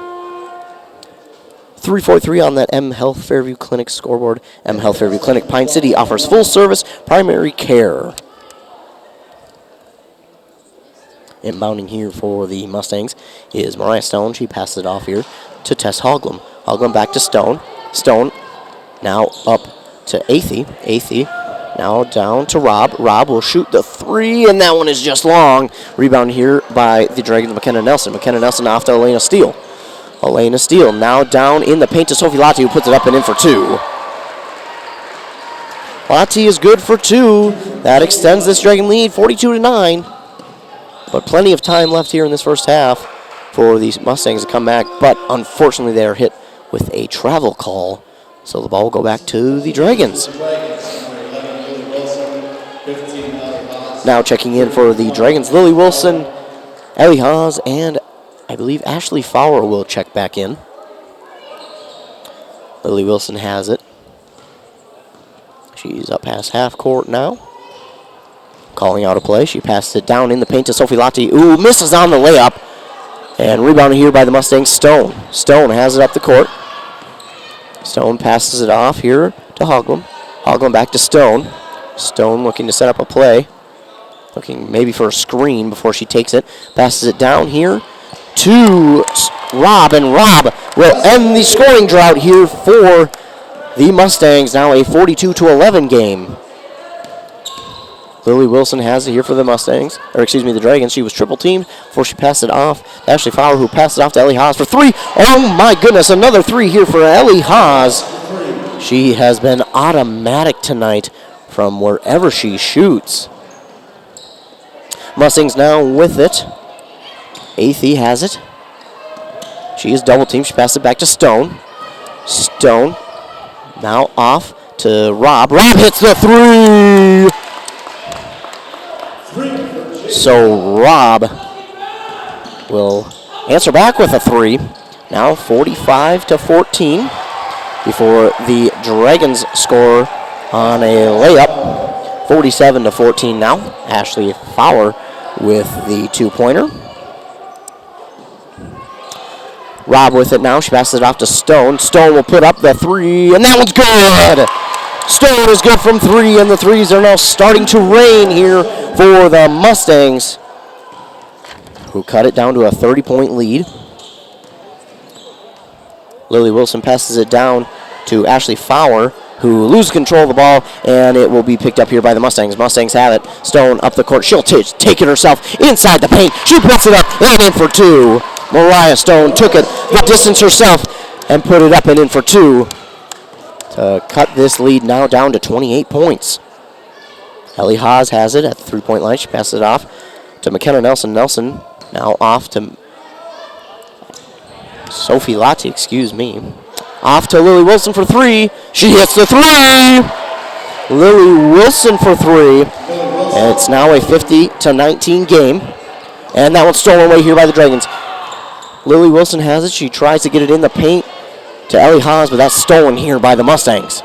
3:43 on that M Health Fairview Clinic scoreboard. M Health Fairview Clinic Pine City offers full service primary care. Inbounding here for the Mustangs is Mariah Stone. She passes it off here to Tess Hoglum. Hoglum back to Stone. Stone now up to Athey. Athey now down to Rob. Rob will shoot the 3, and that one is just long. Rebound here by the Dragons, McKenna Nelson. McKenna Nelson off to Elena Steele. Elena Steele now down in the paint to Sophie Lottie, who puts it up and in for 2. Lottie is good for 2. That extends this Dragon lead, 42-9. But plenty of time left here in this first half for the Mustangs to come back. But unfortunately, they are hit with a travel call. So the ball will go back to the Dragons. Now checking in for the Dragons, Lily Wilson, Ellie Haas, and I believe Ashley Fowler will check back in. Lily Wilson has it. She's up past half court now. Calling out a play. She passes it down in the paint to Sophie Lottie. Ooh, misses on the layup. And rebounded here by the Mustangs, Stone. Stone has it up the court. Stone passes it off here to Hoglum. Hoglum back to Stone. Stone looking to set up a play. Looking maybe for a screen before she takes it. Passes it down here to Rob, and Rob will end the scoring drought here for the Mustangs. Now a 42-11 game. Lily Wilson has it here for the Mustangs, or excuse me, the Dragons. She was triple teamed before she passed it off. Ashley Fowler, who passed it off to Ellie Haas for 3. Oh my goodness, another 3 here for Ellie Haas. She has been automatic tonight from wherever she shoots. Mustangs now with it. Athey has it. She is double teamed. She passes it back to Stone. Stone now off to Rob. Rob hits the three. So Rob will answer back with a three. Now 45-14 before the Dragons score on a layup. 47-14 now. Ashley Fowler with the two-pointer. Rob with it now. She passes it off to Stone. Stone will put up the three, and that one's good. Stone is good from three, and the threes are now starting to rain here for the Mustangs, who cut it down to a 30-point lead. Lily Wilson passes it down to Ashley Fowler, who loses control of the ball, and it will be picked up here by the Mustangs. Mustangs have it. Stone up the court. She'll take it herself inside the paint. She puts it up and in for two. Mariah Stone took it the distance herself and put it up and in for two to cut this lead now down to 28 points. Ellie Haas has it at the three-point line. She passes it off to McKenna Nelson. Nelson now off to Sophie Latti, Off to Lily Wilson for three. She hits the three. Lily Wilson for three. And it's now a 50-19 game. And that one's stolen away here by the Dragons. Lily Wilson has it. She tries to get it in the paint to Ellie Haas, but that's stolen here by the Mustangs.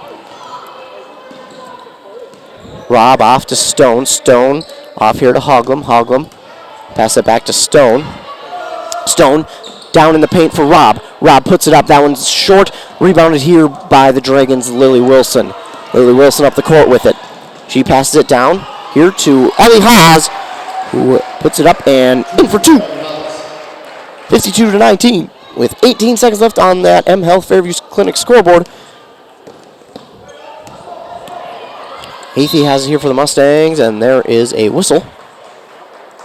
Rob off to Stone. Stone off here to Hoglum. Hoglum pass it back to Stone. Stone down in the paint for Rob. Rob puts it up. That one's short. Rebounded here by the Dragons' Lily Wilson. Lily Wilson up the court with it. She passes it down here to Ellie Haas, who puts it up and in for two. 52-19 with 18 seconds left on that M Health Fairview Clinic scoreboard. Athey has it here for the Mustangs, and there is a whistle.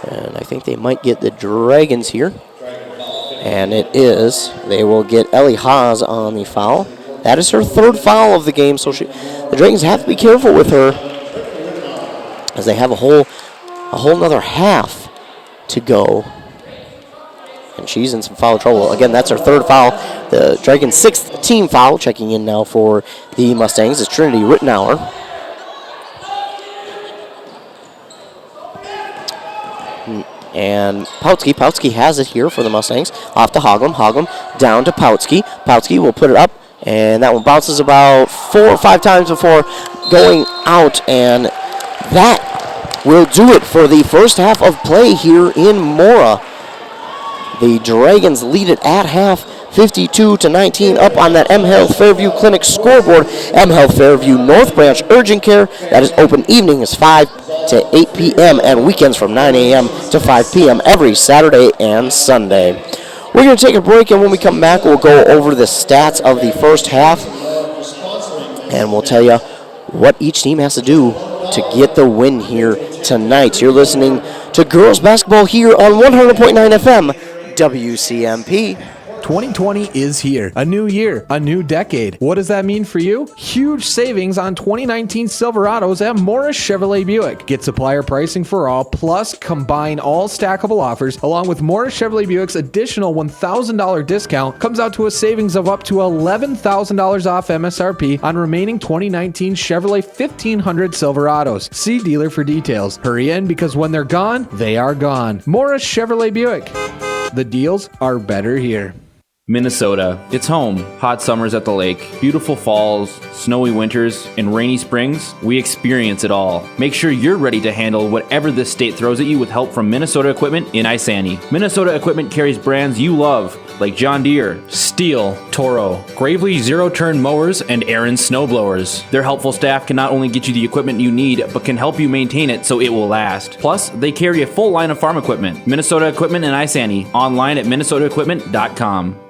And I think they might get the Dragons here. And it is. They will get Ellie Haas on the foul. That is her third foul of the game, so the Dragons have to be careful with her, as they have a whole nother half to go. And she's in some foul trouble. Again, that's her third foul. The Dragons' sixth team foul. Checking in now for the Mustangs is Trinity Rittenauer. And Pautsky has it here for the Mustangs. Off to Hoglum. Hoglum down to Pautsky. Pautsky will put it up, and that one bounces about 4 or 5 times before going out. And that will do it for the first half of play here in Mora. The Dragons lead it at half, 52-19, up on that M Health Fairview Clinic scoreboard. M Health Fairview North Branch Urgent Care, that is open evenings 5 to 8 p.m. and weekends from 9 a.m. to 5 p.m. every Saturday and Sunday. We're going to take a break, and when we come back, we'll go over the stats of the first half, and we'll tell you what each team has to do to get the win here tonight. You're listening to girls basketball here on 100.9 FM. WCMP. 2020 is here. A new year, a new decade. What does that mean for you? Huge savings on 2019 Silverados at Mora Chevrolet Buick. Get supplier pricing for all, plus combine all stackable offers, along with Mora Chevrolet Buick's additional $1,000 discount. Comes out to a savings of up to $11,000 off MSRP on remaining 2019 Chevrolet 1500 Silverados. See dealer for details. Hurry in, because when they're gone, they are gone. Mora Chevrolet Buick. The deals are better here. Minnesota. It's home. Hot summers at the lake, beautiful falls, snowy winters, and rainy springs. We experience it all. Make sure you're ready to handle whatever this state throws at you with help from Minnesota Equipment in Isani. Minnesota Equipment carries brands you love, like John Deere, Steel, Toro, Gravely zero-turn mowers, and Aaron snowblowers. Their helpful staff can not only get you the equipment you need, but can help you maintain it so it will last. Plus, they carry a full line of farm equipment. Minnesota Equipment in Isani. Online at minnesotaequipment.com.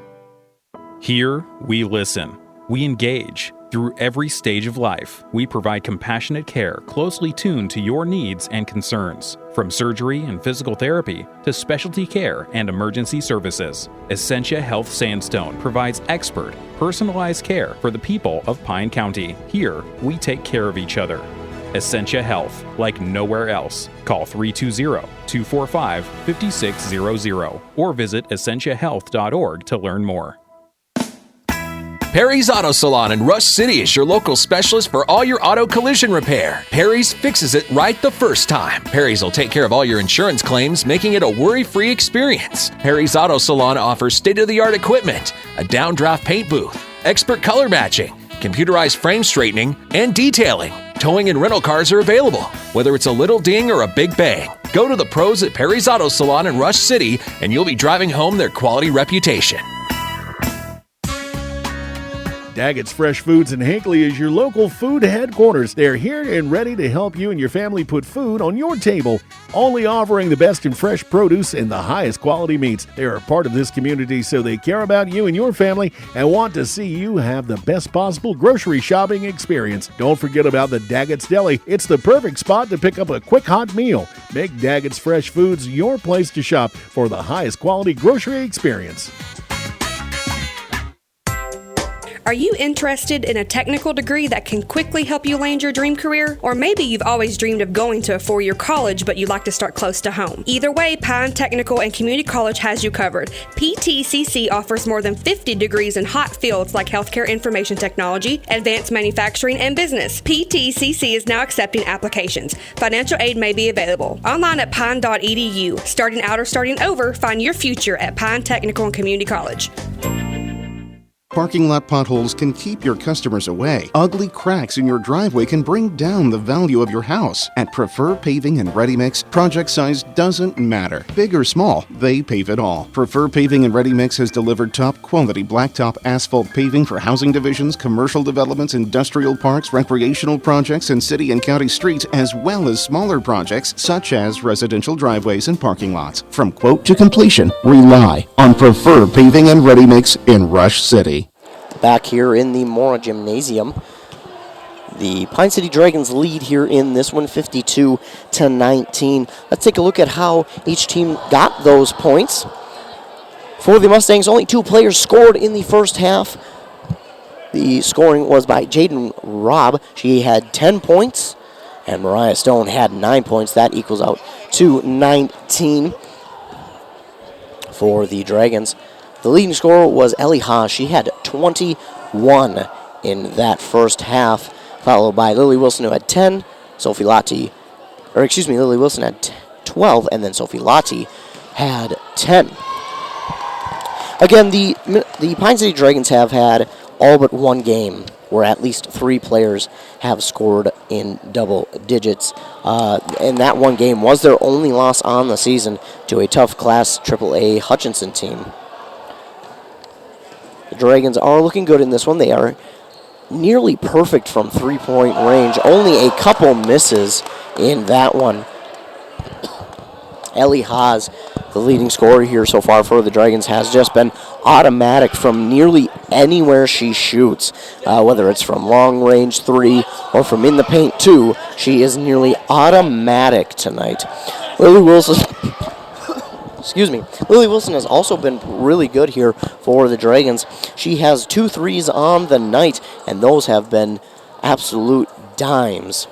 Here we listen. We engage. Through every stage of life, we provide compassionate care closely tuned to your needs and concerns. From surgery and physical therapy to specialty care and emergency services, Essentia Health Sandstone provides expert, personalized care for the people of Pine County. Here, we take care of each other. Essentia Health, like nowhere else. Call 320-245-5600 or visit essentiahealth.org to learn more. Perry's Auto Salon in Rush City is your local specialist for all your auto collision repair. Perry's fixes it right the first time. Perry's will take care of all your insurance claims, making it a worry-free experience. Perry's Auto Salon offers state-of-the-art equipment, a downdraft paint booth, expert color matching, computerized frame straightening, and detailing. Towing and rental cars are available, whether it's a little ding or a big bang. Go to the pros at Perry's Auto Salon in Rush City, and you'll be driving home their quality reputation. Daggett's Fresh Foods in Hinckley is your local food headquarters. They're here and ready to help you and your family put food on your table, only offering the best in fresh produce and the highest quality meats. They are a part of this community, so they care about you and your family and want to see you have the best possible grocery shopping experience. Don't forget about the Daggett's Deli. It's the perfect spot to pick up a quick hot meal. Make Daggett's Fresh Foods your place to shop for the highest quality grocery experience. Are you interested in a technical degree that can quickly help you land your dream career? Or maybe you've always dreamed of going to a four-year college, but you'd like to start close to home. Either way, Pine Technical and Community College has you covered. PTCC offers more than 50 degrees in hot fields like healthcare information technology, advanced manufacturing, and business. PTCC is now accepting applications. Financial aid may be available. Online at pine.edu. Starting out or starting over, find your future at Pine Technical and Community College. Parking lot potholes can keep your customers away. Ugly cracks in your driveway can bring down the value of your house. At Prefer Paving and Ready Mix, project size doesn't matter. Big or small, they pave it all. Prefer Paving and Ready Mix has delivered top quality blacktop asphalt paving for housing divisions, commercial developments, industrial parks, recreational projects, and city and county streets, as well as smaller projects such as residential driveways and parking lots. From quote to completion, rely on Prefer Paving and Ready Mix in Rush City. Back here in the Mora Gymnasium, the Pine City Dragons lead here in this one, 52-19. Let's take a look at how each team got those points. For the Mustangs, only 2 players scored in the first half. The scoring was by Jaden Robb. She had 10 points, and Mariah Stone had 9 points. That equals out to 19 for the Dragons. The leading scorer was Ellie Haas. She had 21 in that first half, followed by Lily Wilson, who had 10. Lily Wilson had 12, and then Sophie Lottie had 10. Again, the Pine City Dragons have had all but one game where at least 3 players have scored in double digits. And that one game was their only loss on the season to a tough Class AAA Hutchinson team. The Dragons are looking good in this one. They are nearly perfect from three-point range. Only a couple misses in that one. Ellie Haas, the leading scorer here so far for the Dragons, has just been automatic from nearly anywhere she shoots. Whether it's from long-range 3 or from in the paint 2, she is nearly automatic tonight. Lily Wilson has also been really good here for the Dragons. She has 2 threes on the night, and those have been absolute dimes.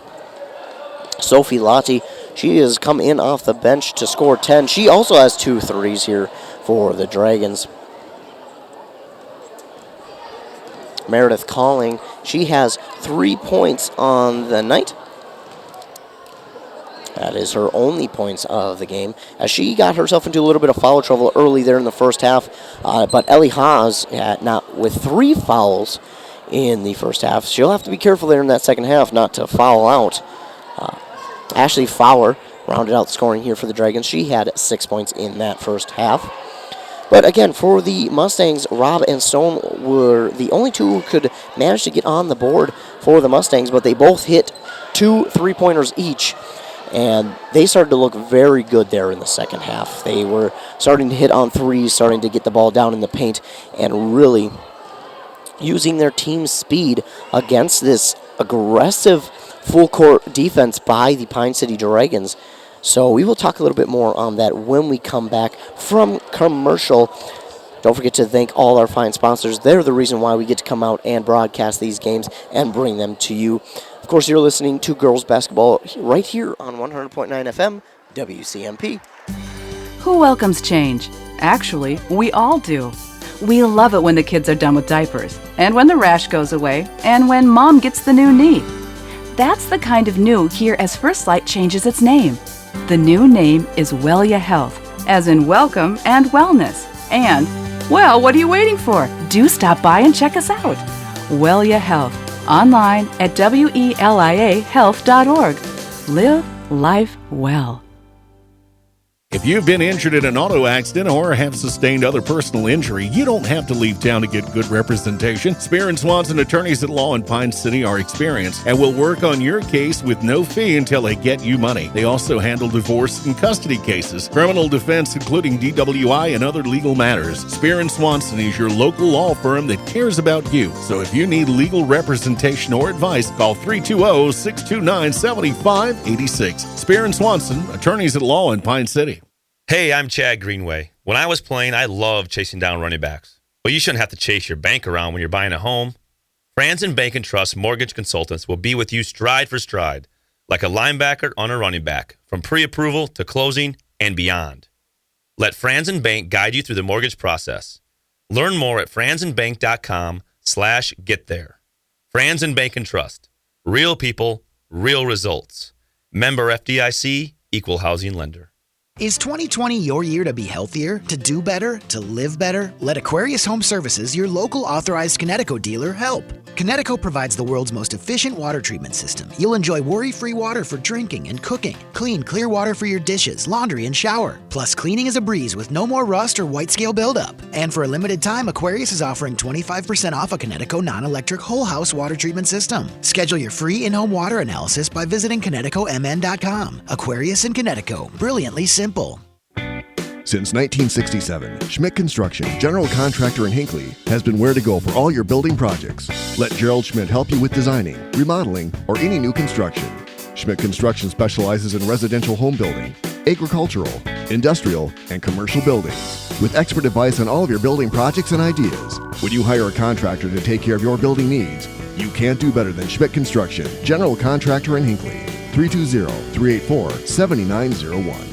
Sophie Lottie, she has come in off the bench to score 10. She also has 2 threes here for the Dragons. Meredith Calling, she has 3 points on the night. That is her only points of the game, as she got herself into a little bit of foul trouble early there in the first half. But Ellie Haas, with 3 fouls in the first half, she'll have to be careful there in that second half not to foul out. Ashley Fowler rounded out the scoring here for the Dragons. She had 6 points in that first half. But again, for the Mustangs, Robb and Stone were the only 2 who could manage to get on the board for the Mustangs, but they both hit 2 3-pointers each. And they started to look very good there in the second half. They were starting to hit on threes, starting to get the ball down in the paint, and really using their team's speed against this aggressive full-court defense by the Pine City Dragons. So we will talk a little bit more on that when we come back from commercial. Don't forget to thank all our fine sponsors. They're the reason why we get to come out and broadcast these games and bring them to you. Of course, you're listening to girls basketball right here on 100.9 FM, WCMP. Who welcomes change? Actually, we all do. We love it when the kids are done with diapers, and when the rash goes away, and when mom gets the new knee. That's the kind of new here as First Light changes its name. The new name is Wellia Health, as in welcome and wellness. And, well, what are you waiting for? Do stop by and check us out. Wellia Health, online at WELIAhealth.org. Live life well. If you've been injured in an auto accident or have sustained other personal injury, you don't have to leave town to get good representation. Spear & Swanson attorneys at law in Pine City are experienced and will work on your case with no fee until they get you money. They also handle divorce and custody cases, criminal defense, including DWI and other legal matters. Spear & Swanson is your local law firm that cares about you. So if you need legal representation or advice, call 320-629-7586. Spear & Swanson, attorneys at law in Pine City. Hey, I'm Chad Greenway. When I was playing, I loved chasing down running backs. But you shouldn't have to chase your bank around when you're buying a home. Franzen Bank and Trust mortgage consultants will be with you stride for stride, like a linebacker on a running back, from pre-approval to closing and beyond. Let Franzen Bank guide you through the mortgage process. Learn more at franzenbank.com/get there. Franzen Bank and Trust. Real people, real results. Member FDIC, Equal Housing Lender. Is 2020 your year to be healthier, to do better, to live better? Let Aquarius Home Services, your local authorized Connecticut dealer, help. Connecticut provides the world's most efficient water treatment system. You'll enjoy worry-free water for drinking and cooking. Clean, clear water for your dishes, laundry, and shower. Plus, cleaning is a breeze with no more rust or white scale buildup. And for a limited time, Aquarius is offering 25% off a Connecticut non-electric whole house water treatment system. Schedule your free in-home water analysis by visiting ConnecticutMN.com. Aquarius in Connecticut. Brilliantly simple. Since 1967, Schmidt Construction, general contractor in Hinckley, has been where to go for all your building projects. Let Gerald Schmidt help you with designing, remodeling, or any new construction. Schmidt Construction specializes in residential home building, agricultural, industrial, and commercial buildings, with expert advice on all of your building projects and ideas. When you hire a contractor to take care of your building needs, you can't do better than Schmidt Construction, general contractor in Hinckley. 320-384-7901.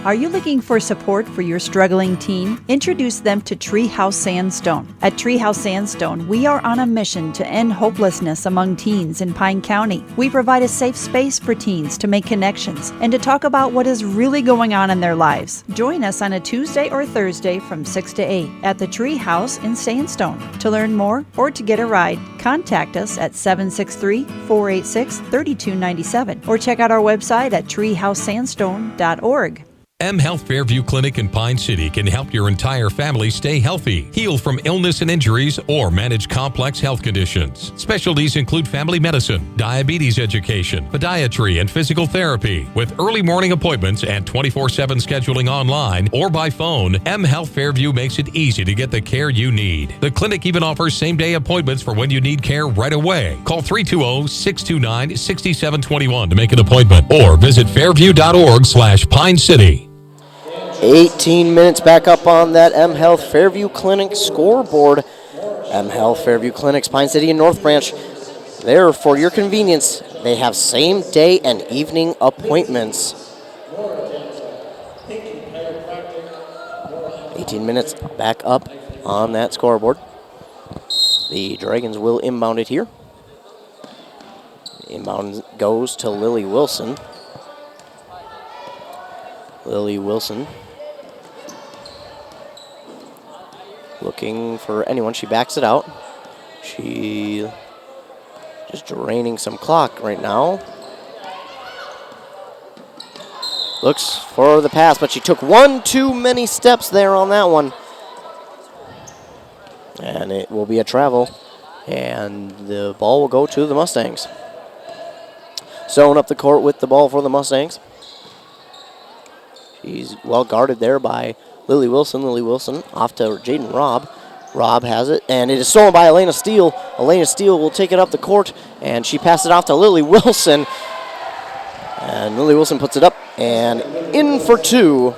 Are you looking for support for your struggling teen? Introduce them to Treehouse Sandstone. At Treehouse Sandstone, we are on a mission to end hopelessness among teens in Pine County. We provide a safe space for teens to make connections and to talk about what is really going on in their lives. Join us on a Tuesday or Thursday from 6 to 8 at the Treehouse in Sandstone. To learn more or to get a ride, contact us at 763-486-3297 or check out our website at treehousesandstone.org. M Health Fairview Clinic in Pine City can help your entire family stay healthy, heal from illness and injuries, or manage complex health conditions. Specialties include family medicine, diabetes education, podiatry, and physical therapy. With early morning appointments and 24/7 scheduling online or by phone, M Health Fairview makes it easy to get the care you need. The clinic even offers same-day appointments for when you need care right away. Call 320-629-6721 to make an appointment or visit fairview.org/Pine City. 18 minutes back up on that M Health Fairview Clinic scoreboard. M Health Fairview Clinics, Pine City and North Branch. There for your convenience. They have same day and evening appointments. 18 minutes back up on that scoreboard. The Dragons will inbound it here. Inbound goes to Lily Wilson. Lily Wilson looking for anyone. She backs it out. She just draining some clock right now. Looks for the pass, but she took one too many steps there on that one. And it will be a travel. And the ball will go to the Mustangs. Zone up the court with the ball for the Mustangs. She's well guarded there by Lily Wilson. Lily Wilson off to Jaden Robb. Rob has it, and it is stolen by Elena Steele. Elena Steele will take it up the court, and she passes it off to Lily Wilson. And Lily Wilson puts it up and in for two.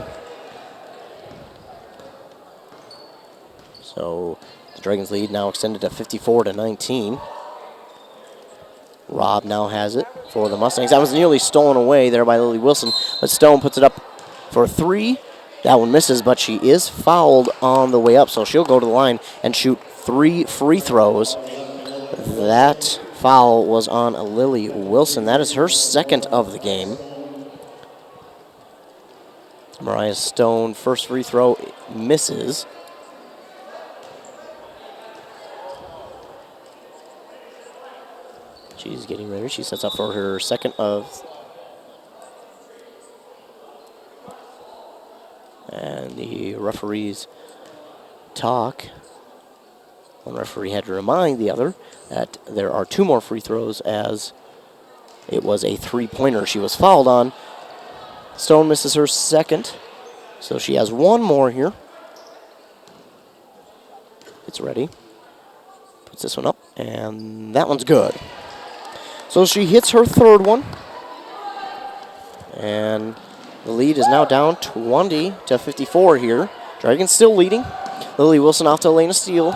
So the Dragons lead now extended to 54-19. Rob now has it for the Mustangs. That was nearly stolen away there by Lily Wilson, but Stone puts it up for three. That one misses, but she is fouled on the way up, so she'll go to the line and shoot 3 free throws. That foul was on Lily Wilson. That is her second of the game. Mariah Stone, first free throw misses. She's getting ready. She sets up for her second of. And the referees talk. One referee had to remind the other that there are 2 more free throws as it was a 3-pointer she was fouled on. Stone misses her second, so she has 1 more here. It's ready. Puts this one up, and that one's good. So she hits her third one, and the lead is now down 20-54 here. Dragons still leading. Lily Wilson off to Elena Steele.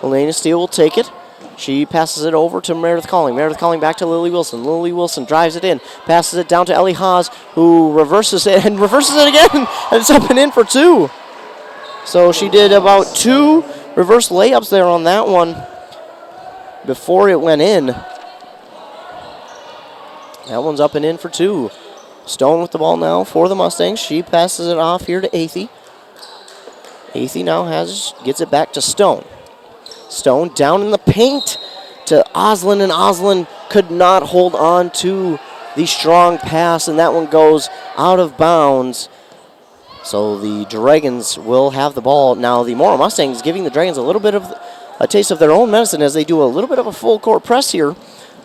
Elena Steele will take it. She passes it over to Meredith Calling. Meredith Calling back to Lily Wilson. Lily Wilson drives it in, passes it down to Ellie Haas, who reverses it and reverses it again. And it's up and in for 2. So she did about 2 reverse layups there on that one before it went in. That one's up and in for 2. Stone with the ball now for the Mustangs. She passes it off here to Athey. Athey now gets it back to Stone. Stone down in the paint to Oslin, and Oslin could not hold on to the strong pass, and that one goes out of bounds. So the Dragons will have the ball. Now the Mora Mustangs giving the Dragons a little bit of a taste of their own medicine as they do a little bit of a full court press here.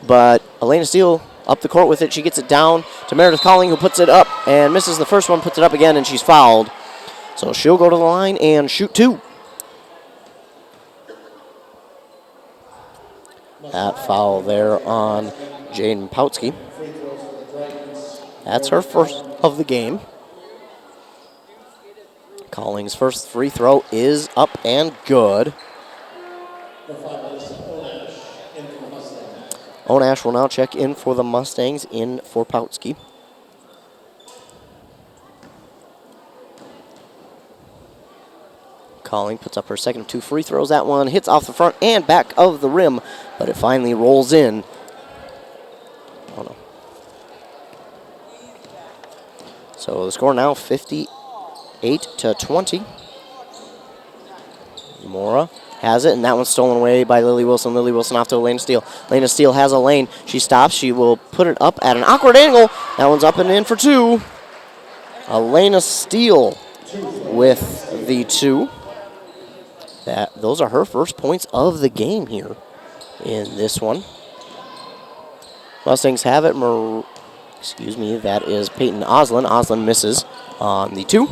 But Elena Steele up the court with it. She gets it down to Meredith Calling, who puts it up and misses the first one, puts it up again, and she's fouled. So she'll go to the line and shoot 2. That foul there on Jaden Pautsky. That's her first of the game. Calling's first free throw is up and good. Onash will now check in for the Mustangs, in for Pautsky. Calling puts up her second of 2 free throws. That one hits off the front and back of the rim, but it finally rolls in. Oh no. So the score now 58-20. Mora has it, and that one's stolen away by Lily Wilson. Lily Wilson off to Elena Steele. Elena Steele has a lane. She stops. She will put it up at an awkward angle. That one's up and in for 2. Elena Steele with the 2. Those are her first points of the game here in this one. Mustangs have it. That is Peyton Oslin. Oslin misses on the 2.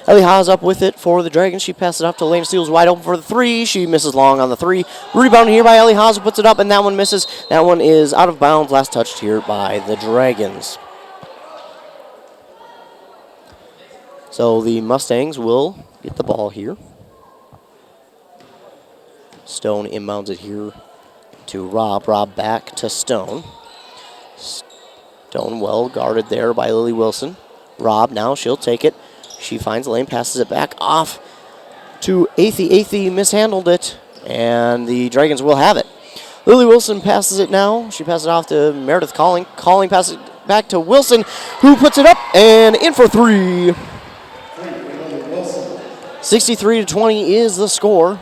Ellie Haas up with it for the Dragons. She passes it up to Elena Steele's wide open for the 3. She misses long on the 3. Rebounded here by Ellie Haas, who puts it up, and that one misses. That one is out of bounds. Last touched here by the Dragons. So the Mustangs will get the ball here. Stone inbounds it here to Rob. Rob back to Stone. Stone well guarded there by Lily Wilson. Rob now, she'll take it. She finds the lane, passes it back off to Athey. Athey mishandled it, and the Dragons will have it. Lily Wilson passes it now. She passes it off to Meredith Calling. Calling passes it back to Wilson, who puts it up and in for 3. 63-20 is the score.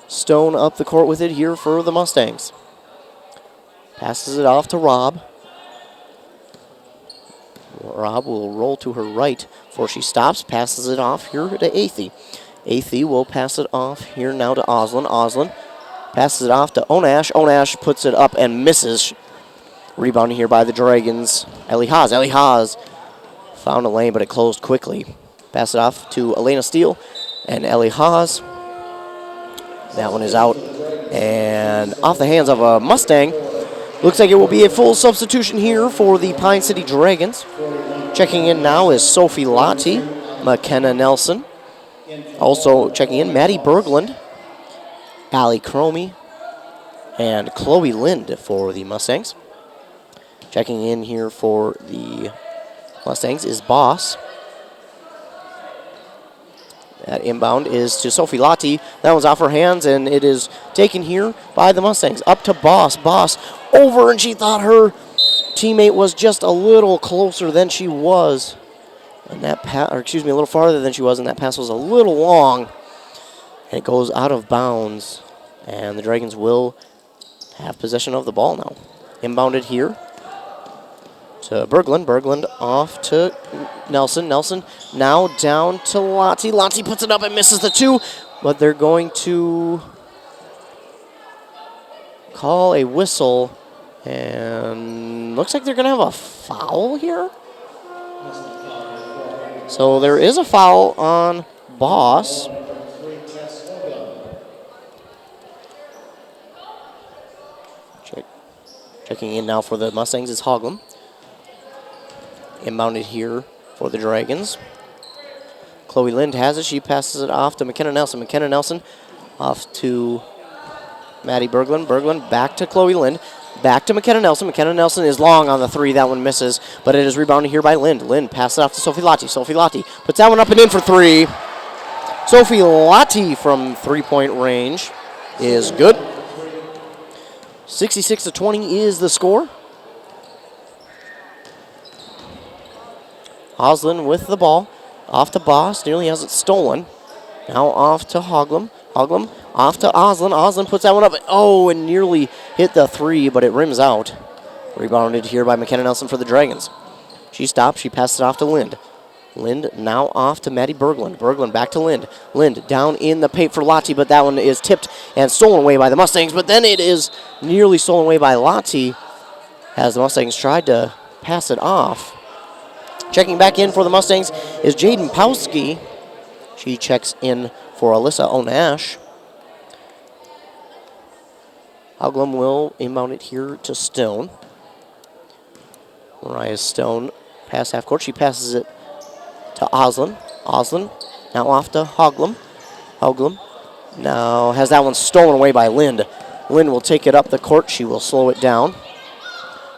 Stone up the court with it here for the Mustangs. Passes it off to Rob. Rob will roll to her right before she stops. Passes it off here to Athey. Athey will pass it off here now to Oslin. Oslin passes it off to Onash. Onash puts it up and misses. Rebounding here by the Dragons. Ellie Haas. Ellie Haas found a lane, but it closed quickly. Pass it off to Elena Steele. and Ellie Haas. That one is out and off the hands of a Mustang. Looks like it will be a full substitution here for the Pine City Dragons. Checking in now is Sophie Lottie, McKenna Nelson. Also checking in, Maddie Berglund, Allie Cromie, and Chloe Lind for the Mustangs. Checking in here for the Mustangs is Boss. That inbound is to Sophie Lottie. That one's off her hands, and it is taken here by the Mustangs. Up to Boss. Boss over, and she thought her teammate was just a little closer than she was. And that a little farther than she was, and that pass was a little long. And it goes out of bounds, and the Dragons will have possession of the ball now. Inbounded here to Berglund. Berglund off to Nelson. Nelson now down to Lottie. Lottie puts it up and misses the two, but they're going to call a whistle, and looks like they're going to have a foul here. So there is a foul on Boss. Checking in now for the Mustangs is Hoglund. Inbounded here for the Dragons. Chloe Lind has it. She passes it off to McKenna Nelson. McKenna Nelson off to Maddie Berglund. Berglund back to Chloe Lind. Back to McKenna Nelson. McKenna Nelson is long on the three. That one misses, but it is rebounded here by Lind. Lind passes it off to Sophie Lottie. Sophie Lottie puts that one up and in for three. Sophie Lottie from three-point range is good. 66-20 is the score. Oslin with the ball. Off to Boss. Nearly has it stolen. Now off to Hoglund. Hoglund off to Oslin. Oslin puts that one up. Oh, and nearly hit the three, but it rims out. Rebounded here by McKenna Nelson for the Dragons. She stops. She passes it off to Lind. Lind now off to Maddie Berglund. Berglund back to Lind. Lind down in the paint for Lottie, but that one is tipped and stolen away by the Mustangs. But then it is nearly stolen away by Lottie as the Mustangs tried to pass it off. Checking back in for the Mustangs is Jaden Powski. She checks in for Alyssa Onash. Hoglund will inbound it here to Stone. Mariah Stone pass half court. She passes it to Oslin. Oslin now off to Hoglund. Hoglund now has that one stolen away by Lind. Lind will take it up the court. She will slow it down.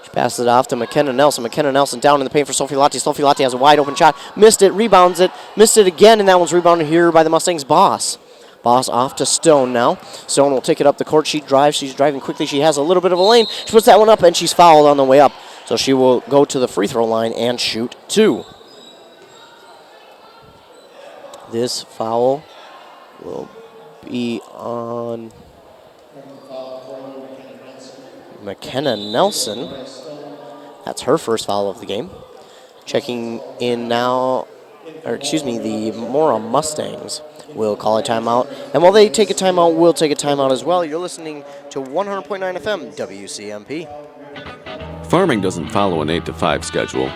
She passes it off to McKenna Nelson. McKenna Nelson down in the paint for Sophie Lottie. Sophie Lottie has a wide open shot. Missed it, rebounds it, missed it again, and that one's rebounded here by the Mustangs' Boss. Boss off to Stone now. Stone will take it up the court. She drives. She's driving quickly. She has a little bit of a lane. She puts that one up, and she's fouled on the way up. So she will go to the free throw line and shoot two. This foul will be on McKenna Nelson. That's her first foul of the game. Checking in now, the Mora Mustangs will call a timeout. And while they take a timeout, we'll take a timeout as well. You're listening to 100.9 FM WCMP. Farming doesn't follow an 8 to 5 schedule.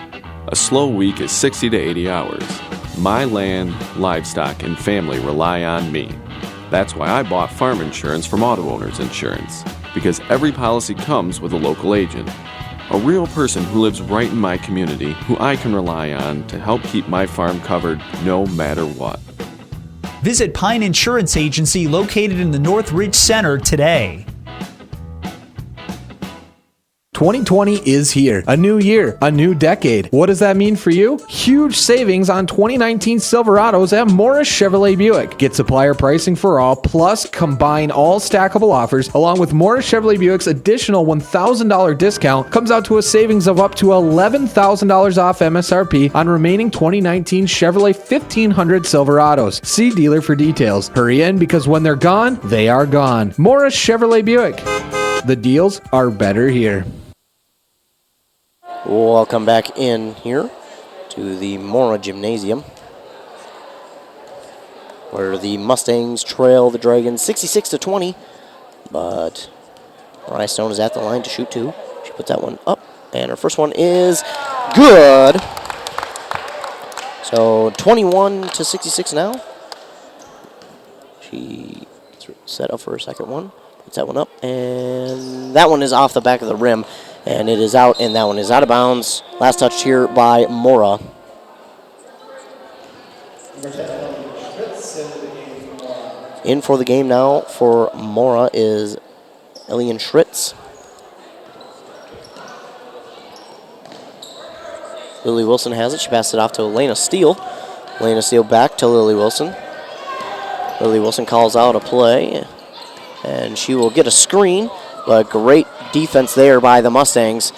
A slow week is 60 to 80 hours. My land, livestock, and family rely on me. That's why I bought farm insurance from Auto Owners Insurance, because every policy comes with a local agent. A real person who lives right in my community, who I can rely on to help keep my farm covered no matter what. Visit Pine Insurance Agency located in the Northridge Center today. 2020 is here. A new year, a new decade. What does that mean for you? Huge savings on 2019 Silverados at Mora Chevrolet Buick. Get supplier pricing for all, plus combine all stackable offers, along with Mora Chevrolet Buick's additional $1,000 discount. Comes out to a savings of up to $11,000 off MSRP on remaining 2019 Chevrolet 1500 Silverados. See dealer for details. Hurry in, because when they're gone, they are gone. Mora Chevrolet Buick. The deals are better here. Welcome back in here to the Mora Gymnasium, where the Mustangs trail the Dragons 66-20, but Mariah Stone is at the line to shoot two. She puts that one up, and her first one is good. So 21-66 now. She gets set up for her second one. Puts that one up, and that one is off the back of the rim, and it is out, and that one is out of bounds. Last touch here by Mora. In for the game now for Mora is Elian Schritz. Lily Wilson has it. She passes it off to Elena Steele. Elena Steele back to Lily Wilson. Lily Wilson calls out a play, and she will get a screen, but great defense there by the Mustangs.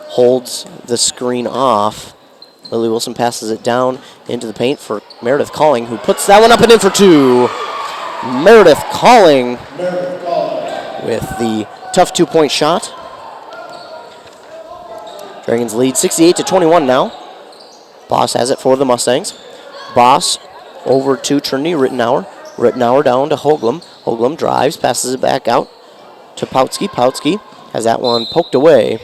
Holds the screen off. Lily Wilson passes it down into the paint for Meredith Calling, who puts that one up and in for two. Meredith Calling with the tough 2-point shot. Dragons lead 68-21 now. Boss has it for the Mustangs. Boss over to Trinity Rittenauer. Rittenauer down to Hoagland. Hoagland drives, passes it back out to Pautsky. Pautsky has that one poked away.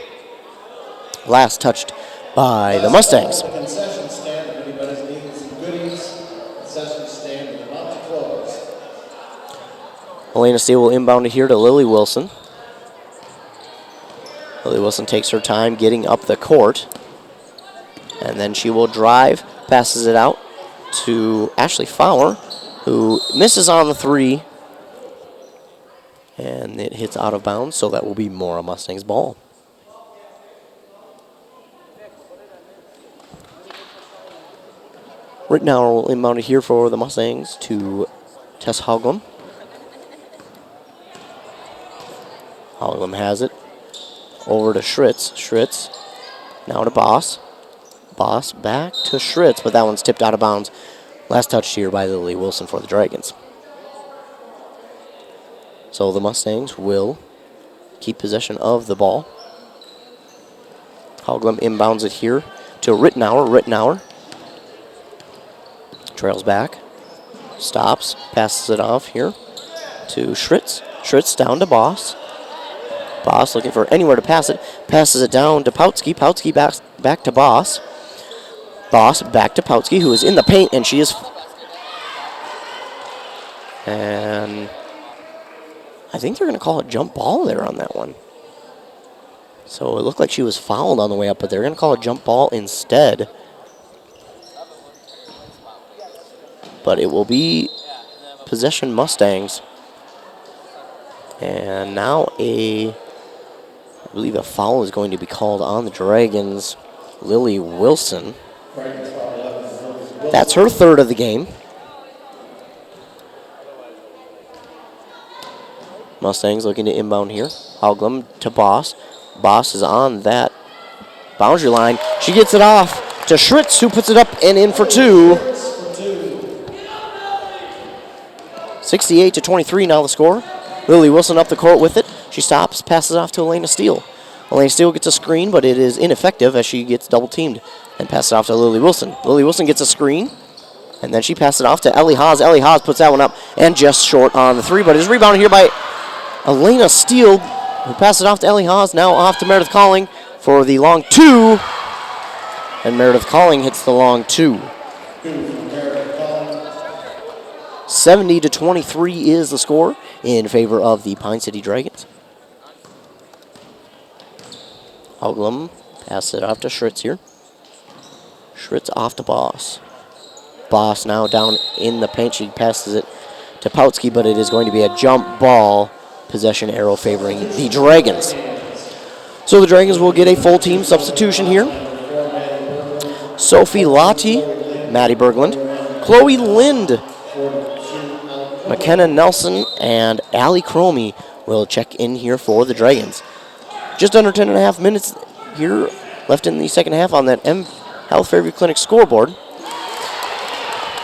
Last touched by the Mustangs. Concession stand, if anybody's needing some goodies, concession stand is about to close. Elena Steele will inbound it here to Lily Wilson. Lily Wilson takes her time getting up the court. And then she will drive, passes it out to Ashley Fowler, who misses on the three. And it hits out of bounds, so that will be Mora Mustangs ball. Rittenauer will inbound it here for the Mustangs to Tess Hoagland. Hoagland has it. Over to Schritz. Schritz now to Boss. Boss back to Schritz, but that one's tipped out of bounds. Last touch here by Lily Wilson for the Dragons. So the Mustangs will keep possession of the ball. Hoagland inbounds it here to Rittenauer. Rittenauer trails back, stops, passes it off here to Schritz. Schritz down to Boss. Boss looking for anywhere to pass it. Passes it down to Pautsky. Pautsky back to Boss. Boss back to Pautsky, who is in the paint, and she is... And I think they're going to call a jump ball there on that one. So it looked like she was fouled on the way up, but they're going to call a jump ball instead. But it will be possession Mustangs. And now I believe a foul is going to be called on the Dragons. Lily Wilson. That's her third of the game. Mustangs looking to inbound here. Hoagland to Boss. Boss is on that boundary line. She gets it off to Schritz, who puts it up and in for two. 68-23 now the score. Lily Wilson up the court with it. She stops, passes off to Elena Steele. Elena Steele gets a screen, but it is ineffective as she gets double teamed and passes it off to Lily Wilson. Lily Wilson gets a screen, and then she passes it off to Ellie Haas. Ellie Haas puts that one up and just short on the three, but is rebounded here by Elena Steele, who passes it off to Ellie Haas. Now off to Meredith Calling for the long two, and Meredith Calling hits the long two. 70-23 is the score in favor of the Pine City Dragons. Hoagland passes it off to Schritz here. Schritz off to Boss. Boss now down in the paint. She passes it to Pautsky, but it is going to be a jump ball. Possession arrow favoring the Dragons. So the Dragons will get a full team substitution here. Sophie Lottie, Maddie Berglund, Chloe Lind, McKenna Nelson, and Allie Cromie will check in here for the Dragons. Just under 10.5 minutes here left in the second half on that M Health Fairview Clinic scoreboard.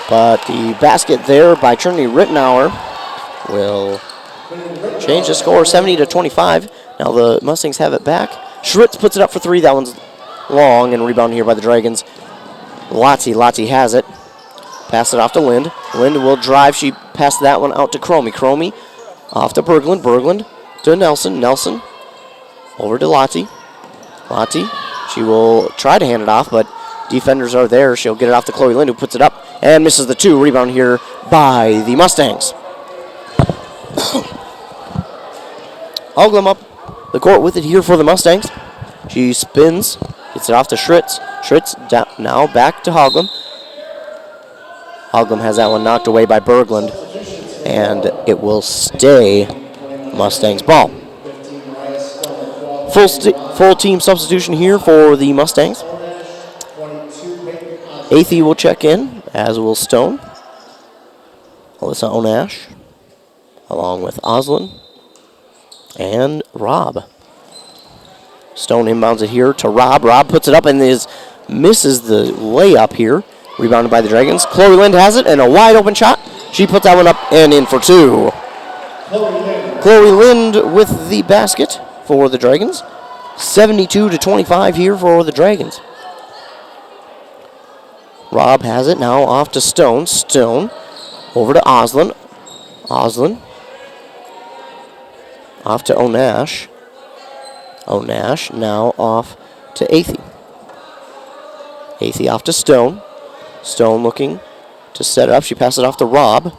But the basket there by Trinity Rittenauer will change the score 70-25. Now the Mustangs have it back. Schritz puts it up for three. That one's long and rebound here by the Dragons. Lottie has it. Pass it off to Lind. Lind will drive. She passed that one out to Cromie. Cromie off to Berglund. Berglund to Nelson. Nelson over to Lottie. Lottie, she will try to hand it off, but defenders are there. She'll get it off to Chloe Lind, who puts it up and misses the two. Rebound here by the Mustangs. Hoglam up the court with it here for the Mustangs. She spins, gets it off to Schritz. Schritz down, now back to Hoglam. Hoglam has that one knocked away by Berglund, and it will stay Mustangs ball. Full team substitution here for the Mustangs. Athey will check in, as will Stone. Alyssa Onash, along with Oslin and Robb. Stone inbounds it here to Robb. Robb puts it up and misses the layup here. Rebounded by the Dragons. Chloe Lind has it and a wide open shot. She puts that one up and in for two. Chloe Lind with the basket for the Dragons. 72-25 here for the Dragons. Robb has it now off to Stone. Stone over to Oslin. Oslin off to Onash. Onash now off to Athey. Athey off to Stone. Stone looking to set it up. She passes it off to Robb.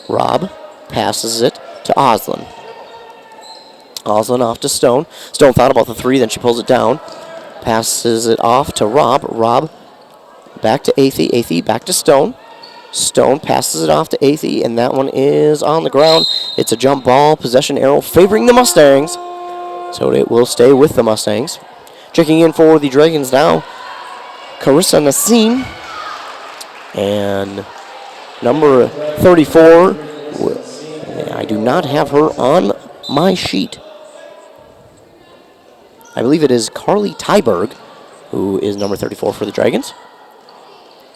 Robb passes it to Oslin. Oslin off to Stone. Stone thought about the three, then she pulls it down. Passes it off to Robb. Robb back to Athey. Athey back to Stone. Stone passes it off to Athey, and that one is on the ground. It's a jump ball, possession arrow favoring the Mustangs. So it will stay with the Mustangs. Checking in for the Dragons now, Carissa Nassine. And number 34, I do not have her on my sheet. I believe it is Carly Tyberg, who is number 34 for the Dragons.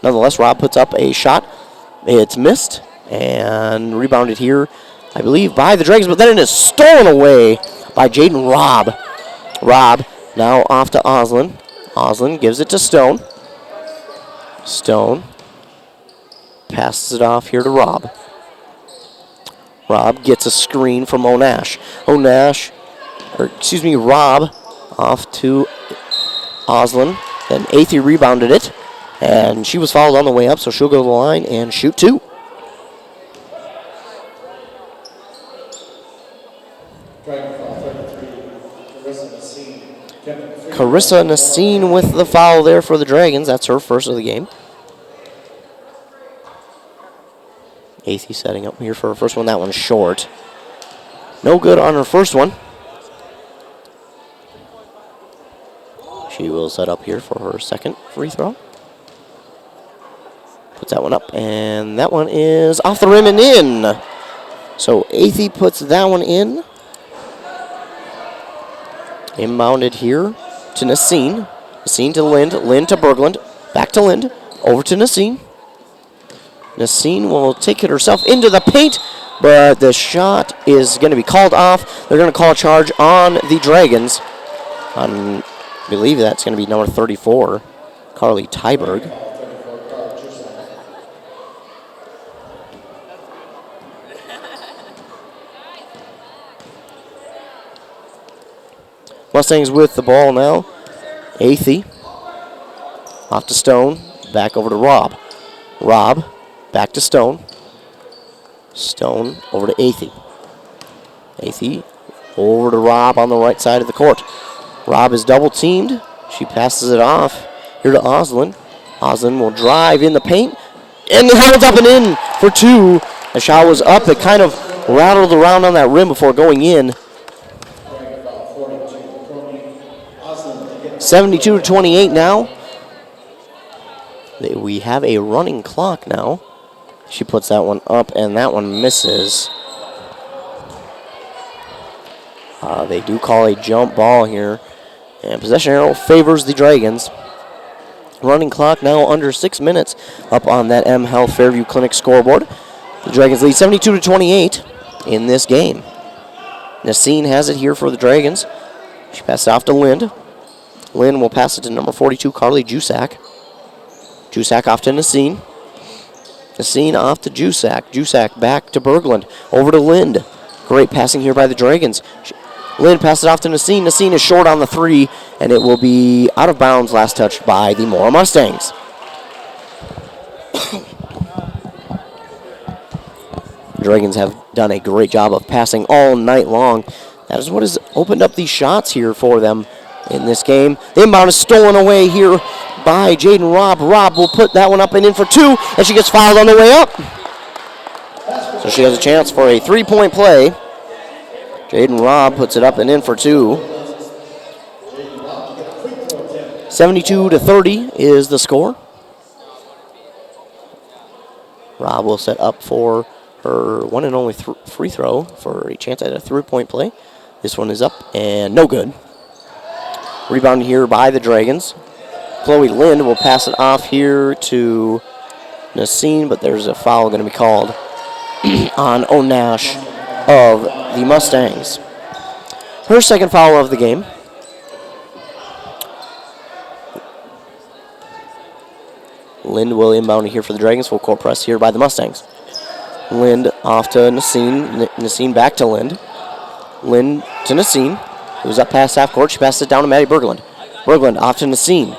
Nonetheless, Robb puts up a shot. It's missed and rebounded here, I believe, by the Dragons, but then it is stolen away by Jaden Robb. Robb now off to Oslin. Oslin gives it to Stone. Stone passes it off here to Robb. Robb gets a screen from Onash. Robb off to Oslin. Then Athey rebounded it, and she was fouled on the way up, so she'll go to the line and shoot two. Carissa Nassine with the foul there for the Dragons. That's her first of the game. Athey setting up here for her first one. That one's short. No good on her first one. She will set up here for her second free throw. Puts that one up, and that one is off the rim and in. So Athey puts that one in. Inbounded here to Nassine. Nassine to Lind. Lind to Berglund. Back to Lind. Over to Nassine. Nassine will take it herself into the paint, but the shot is going to be called off. They're going to call a charge on the Dragons. I believe that's going to be number 34, Carly Tyberg. Mustangs with the ball now. Athey off to Stone. Back over to Robb. Robb back to Stone. Stone over to Athey. Athey over to Robb on the right side of the court. Robb is double teamed. She passes it off here to Oslin. Oslin will drive in the paint. And the handle's up and in for two. The shot was up. It kind of rattled around on that rim before going in. 72-28 now. We have a running clock now. She puts that one up, and that one misses. They do call a jump ball here. And possession arrow favors the Dragons. Running clock now under 6 minutes up on that M Health Fairview Clinic scoreboard. The Dragons lead 72-28 in this game. Nassine has it here for the Dragons. She passes it off to Lind. Lind will pass it to number 42, Carly Jusak. Jusak off to Nassine. Nassine off to Jusak. Jusak back to Berglund. Over to Lind. Great passing here by the Dragons. Lind passes it off to Nassine. Nassine is short on the three, and it will be out of bounds, last touched by the Mora Mustangs. The Dragons have done a great job of passing all night long. That is what has opened up these shots here for them in this game. The inbound is stolen away here by Jaden Robb. Robb will put that one up and in for 2, and she gets fouled on the way up. So she has a chance for a 3-point play. Jaden Robb puts it up and in for 2. 72-30 is the score. Robb will set up for her one and only free throw for a chance at a 3-point play. This one is up and no good. Rebound here by the Dragons. Chloe Lind will pass it off here to Nassim, but there's a foul going to be called on Onash of the Mustangs. Her second foul of the game. Lind will inbound here for the Dragons. Full court press here by the Mustangs. Lind off to Nassim. Nassim back to Lind. Lind to Nassim, who's up past half court. She passes it down to Maddie Berglund. Berglund off to Nassim.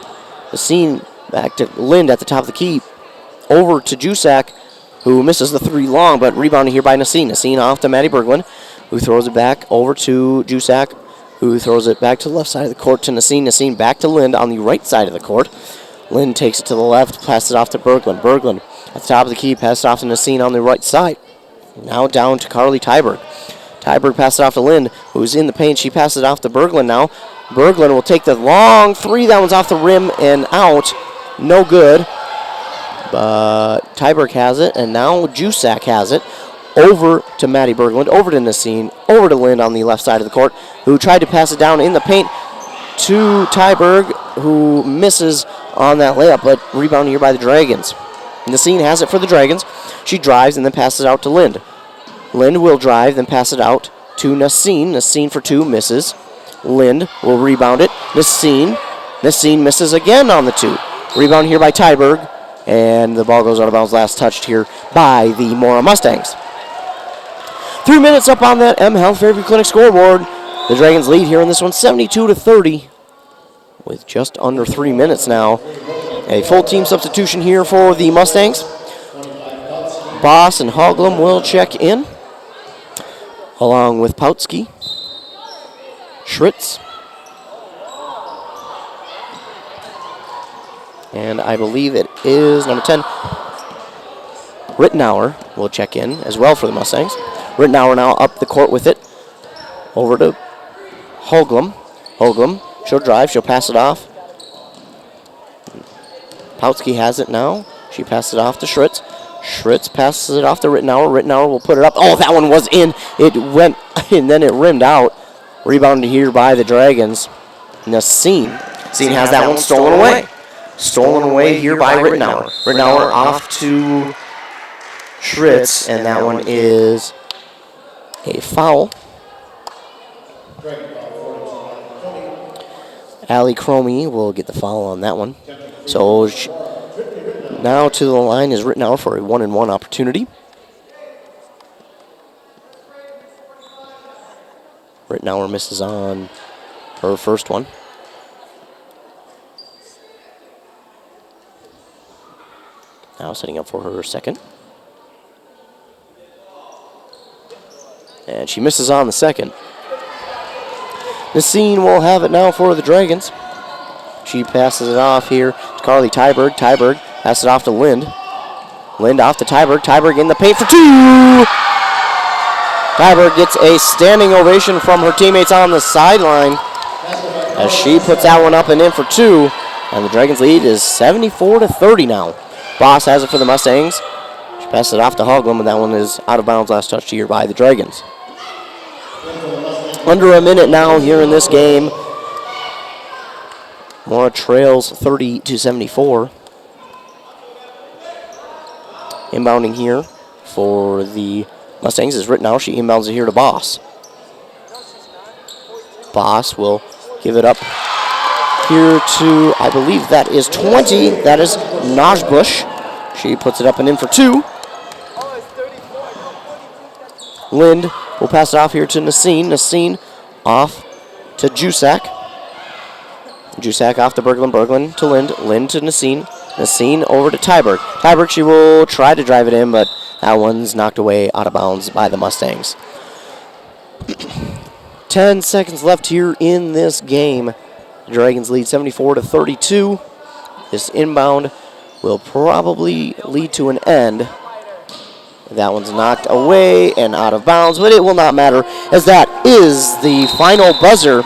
Nassim back to Lind at the top of the key. Over to Jusak, who misses the 3 long, but rebounded here by Nassim. Nassim off to Maddie Berglund, who throws it back over to Jusak, who throws it back to the left side of the court to Nassim. Nassim back to Lind on the right side of the court. Lind takes it to the left, passes it off to Berglund. Berglund at the top of the key, passes it off to Nassim on the right side. Now down to Carly Tyberg. Tyberg passes it off to Lind, who's in the paint. She passes it off to Berglund now. Berglund will take the long 3. That one's off the rim and out. No good. But Tyberg has it, and now Jusak has it. Over to Maddie Berglund, over to Nassim, over to Lind on the left side of the court, who tried to pass it down in the paint to Tyberg, who misses on that layup, but rebound here by the Dragons. Nassim has it for the Dragons. She drives and then passes it out to Lind. Lind will drive, then pass it out to Nassim. Nassim for 2, misses. Lind will rebound it. Nassim misses again on the 2. Rebound here by Tyberg, and the ball goes out of bounds. Last touched here by the Mora Mustangs. 3 minutes up on that M Health Fairview Clinic scoreboard. The Dragons lead here in this one, 72-30, with just under 3 minutes now. A full team substitution here for the Mustangs. Boss and Hoglum will check in, along with Pautsky, Schritz, and I believe it is number 10, Rittenauer will check in as well for the Mustangs. Rittenauer now up the court with it, over to Hoglum. Hoglum, she'll drive, she'll pass it off. Pautsky has it now. She passes it off to Schritz. Schritz passes it off to Rittenauer. Rittenauer will put it up. Oh, that one was in. It went, and then it rimmed out. Rebounded here by the Dragons. Nassim has that one stolen away. Stolen away here by Rittenauer. Rittenauer off to Schritz, and that one is a foul. Allie Cromie will get the foul on that one. So now to the line is Rittenauer for a 1-and-1 opportunity. Rittenauer misses on her first one. Now setting up for her second. And she misses on the second. Nassim will have it now for the Dragons. She passes it off here to Carly Tyberg. Tyberg passes it off to Lind. Lind off to Tyberg. Tyberg in the paint for 2. Tyberg gets a standing ovation from her teammates on the sideline as she puts that one up and in for 2. And the Dragons lead is 74-30 now. Boss has it for the Mustangs. She passes it off to Hoglum, and that one is out of bounds. Last touch here by the Dragons. Under a minute now here in this game. Mora trails 30-74. Inbounding here for the Mustangs is Rittenauer. She inbounds it here to Boss. Boss will give it up here to, I believe that is 20. That is Najbush. She puts it up and in for 2. Lind will pass it off here to Nassim. Nassim off to Jusak. Jusak off to Berglund. Berglund to Lind. Lind to Nassim. The scene over to Tyberg. Tyberg, she will try to drive it in, but that one's knocked away out of bounds by the Mustangs. 10 seconds left here in this game. The Dragons lead 74-32. This inbound will probably lead to an end. That one's knocked away and out of bounds, but it will not matter as that is the final buzzer.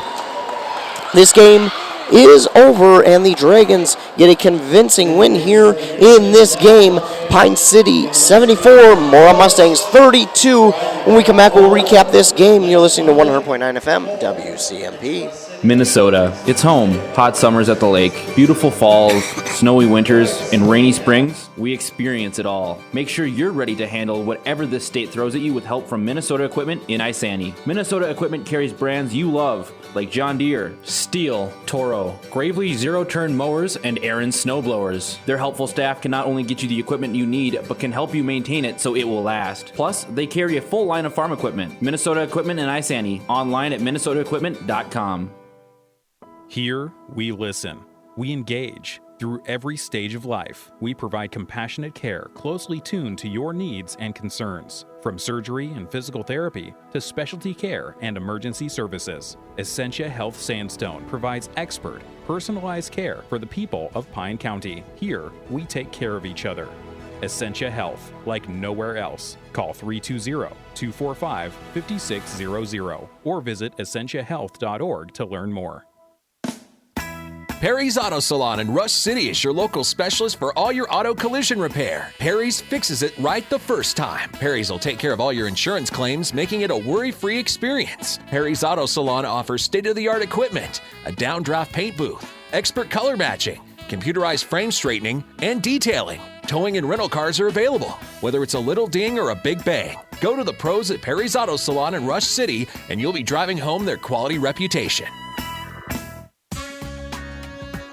This game is over, and the Dragons get a convincing win here in this game. Pine City 74, Mora Mustangs 32. When we come back, we'll recap this game. You're listening to 100.9 FM, WCMP. Minnesota, it's home. Hot summers at the lake, beautiful falls, snowy winters, and rainy springs. We experience it all. Make sure you're ready to handle whatever this state throws at you with help from Minnesota Equipment in Isani. Minnesota Equipment carries brands you love, like John Deere, Steel, Toro, Gravely zero-turn mowers, and Aaron snowblowers. Their helpful staff can not only get you the equipment you need, but can help you maintain it so it will last. Plus, they carry a full line of farm equipment. Minnesota Equipment in Isani, online at minnesotaequipment.com. Here, we listen. We engage. Through every stage of life, we provide compassionate care closely tuned to your needs and concerns. From surgery and physical therapy to specialty care and emergency services, Essentia Health Sandstone provides expert, personalized care for the people of Pine County. Here, we take care of each other. Essentia Health, like nowhere else. Call 320-245-5600 or visit essentiahealth.org to learn more. Perry's Auto Salon in Rush City is your local specialist for all your auto collision repair. Perry's fixes it right the first time. Perry's will take care of all your insurance claims, making it a worry-free experience. Perry's Auto Salon offers state-of-the-art equipment, a downdraft paint booth, expert color matching, computerized frame straightening, and detailing. Towing and rental cars are available, whether it's a little ding or a big bang. Go to the pros at Perry's Auto Salon in Rush City, and you'll be driving home their quality reputation.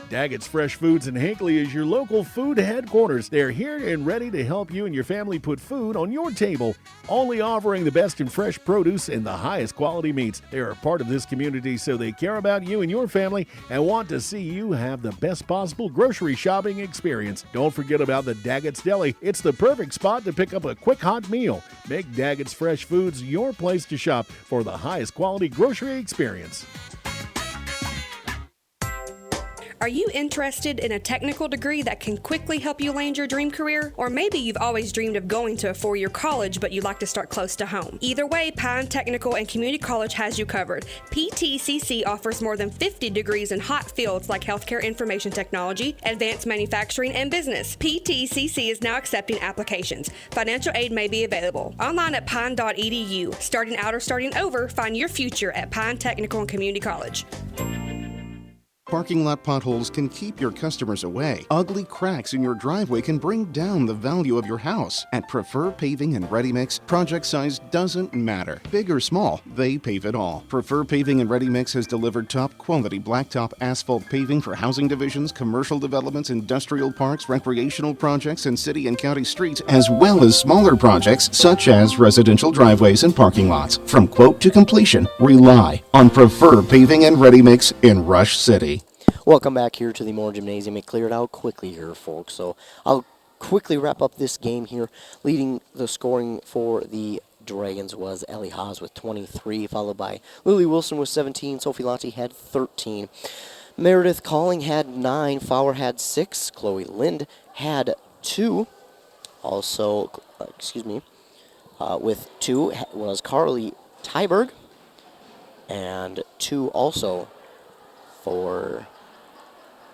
Daggett's Fresh Foods in Hinckley is your local food headquarters. They're here and ready to help you and your family put food on your table, only offering the best in fresh produce and the highest quality meats. They are a part of this community, so they care about you and your family and want to see you have the best possible grocery shopping experience. Don't forget about the Daggett's Deli. It's the perfect spot to pick up a quick hot meal. Make Daggett's Fresh Foods your place to shop for the highest quality grocery experience. Are you interested in a technical degree that can quickly help you land your dream career? Or maybe you've always dreamed of going to a four-year college, but you'd like to start close to home. Either way, Pine Technical and Community College has you covered. PTCC offers more than 50 degrees in hot fields like healthcare information technology, advanced manufacturing, and business. PTCC is now accepting applications. Financial aid may be available. Online at pine.edu. Starting out or starting over, find your future at Pine Technical and Community College. Parking lot potholes can keep your customers away. Ugly cracks in your driveway can bring down the value of your house. At Prefer Paving and Ready Mix, project size doesn't matter. Big or small, they pave it all. Prefer Paving and Ready Mix has delivered top quality blacktop asphalt paving for housing divisions, commercial developments, industrial parks, recreational projects, and city and county streets, as well as smaller projects such as residential driveways and parking lots. From quote to completion, rely on Prefer Paving and Ready Mix in Rush City. Welcome back here to the Mora Gymnasium. It cleared out quickly here, folks. So I'll quickly wrap up this game here. Leading the scoring for the Dragons was Ellie Haas with 23, followed by Lily Wilson with 17. Sophie Lottie had 13. Meredith Calling had 9. Fowler had 6. Chloe Lind had 2. Also, with 2 was Carly Tyberg. And 2 also for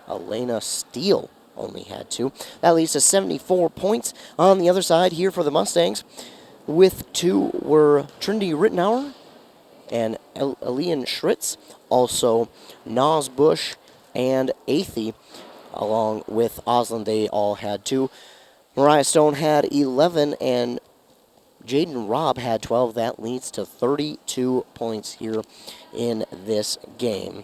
Elena Steele, only had 2. That leads to 74 points. On the other side here for the Mustangs, with 2 were Trinity Rittenauer and Elian Schritz, also Nas Bush and Athey, along with Oslin. They all had 2. Mariah Stone had 11, and Jaden Robb had 12. That leads to 32 points here in this game.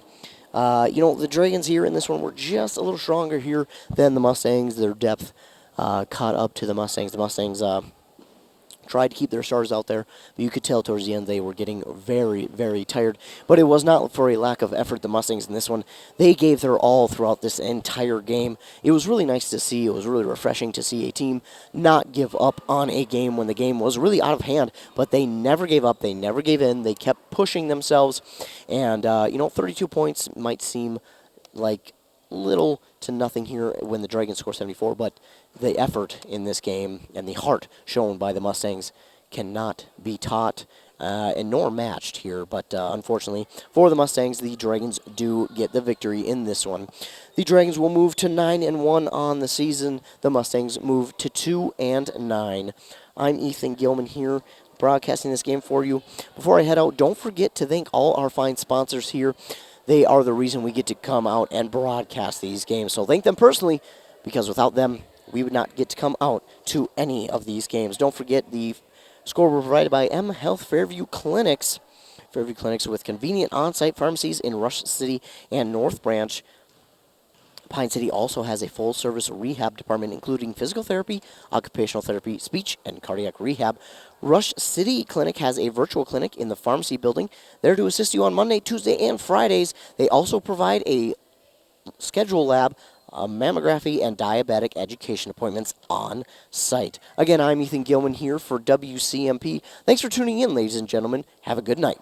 The Dragons here in this one were just a little stronger here than the Mustangs. Their depth caught up to the Mustangs. The Mustangs tried to keep their stars out there, but you could tell towards the end they were getting very, very tired. But it was not for a lack of effort. The Mustangs in this one, they gave their all throughout this entire game. It was really nice to see. It was really refreshing to see a team not give up on a game when the game was really out of hand, but they never gave up. They never gave in. They kept pushing themselves, and 32 points might seem like little to nothing here when the Dragons score 74, but the effort in this game and the heart shown by the Mustangs cannot be taught and nor matched here. But unfortunately for the Mustangs, the Dragons do get the victory in this one. The Dragons will move to 9-1 on the season. The Mustangs move to 2-9. I'm Ethan Gilman here, broadcasting this game for you. Before I head out, don't forget to thank all our fine sponsors here. They are the reason we get to come out and broadcast these games. So thank them personally, because without them, we would not get to come out to any of these games. Don't forget the score was provided by M Health Fairview Clinics. Fairview Clinics with convenient on-site pharmacies in Rush City and North Branch. Pine City also has a full-service rehab department, including physical therapy, occupational therapy, speech, and cardiac rehab. Rush City Clinic has a virtual clinic in the pharmacy building, there to assist you on Monday, Tuesday, and Fridays. They also provide a schedule lab, mammography, and diabetic education appointments on site. Again, I'm Ethan Gilman here for WCMP. Thanks for tuning in, ladies and gentlemen. Have a good night.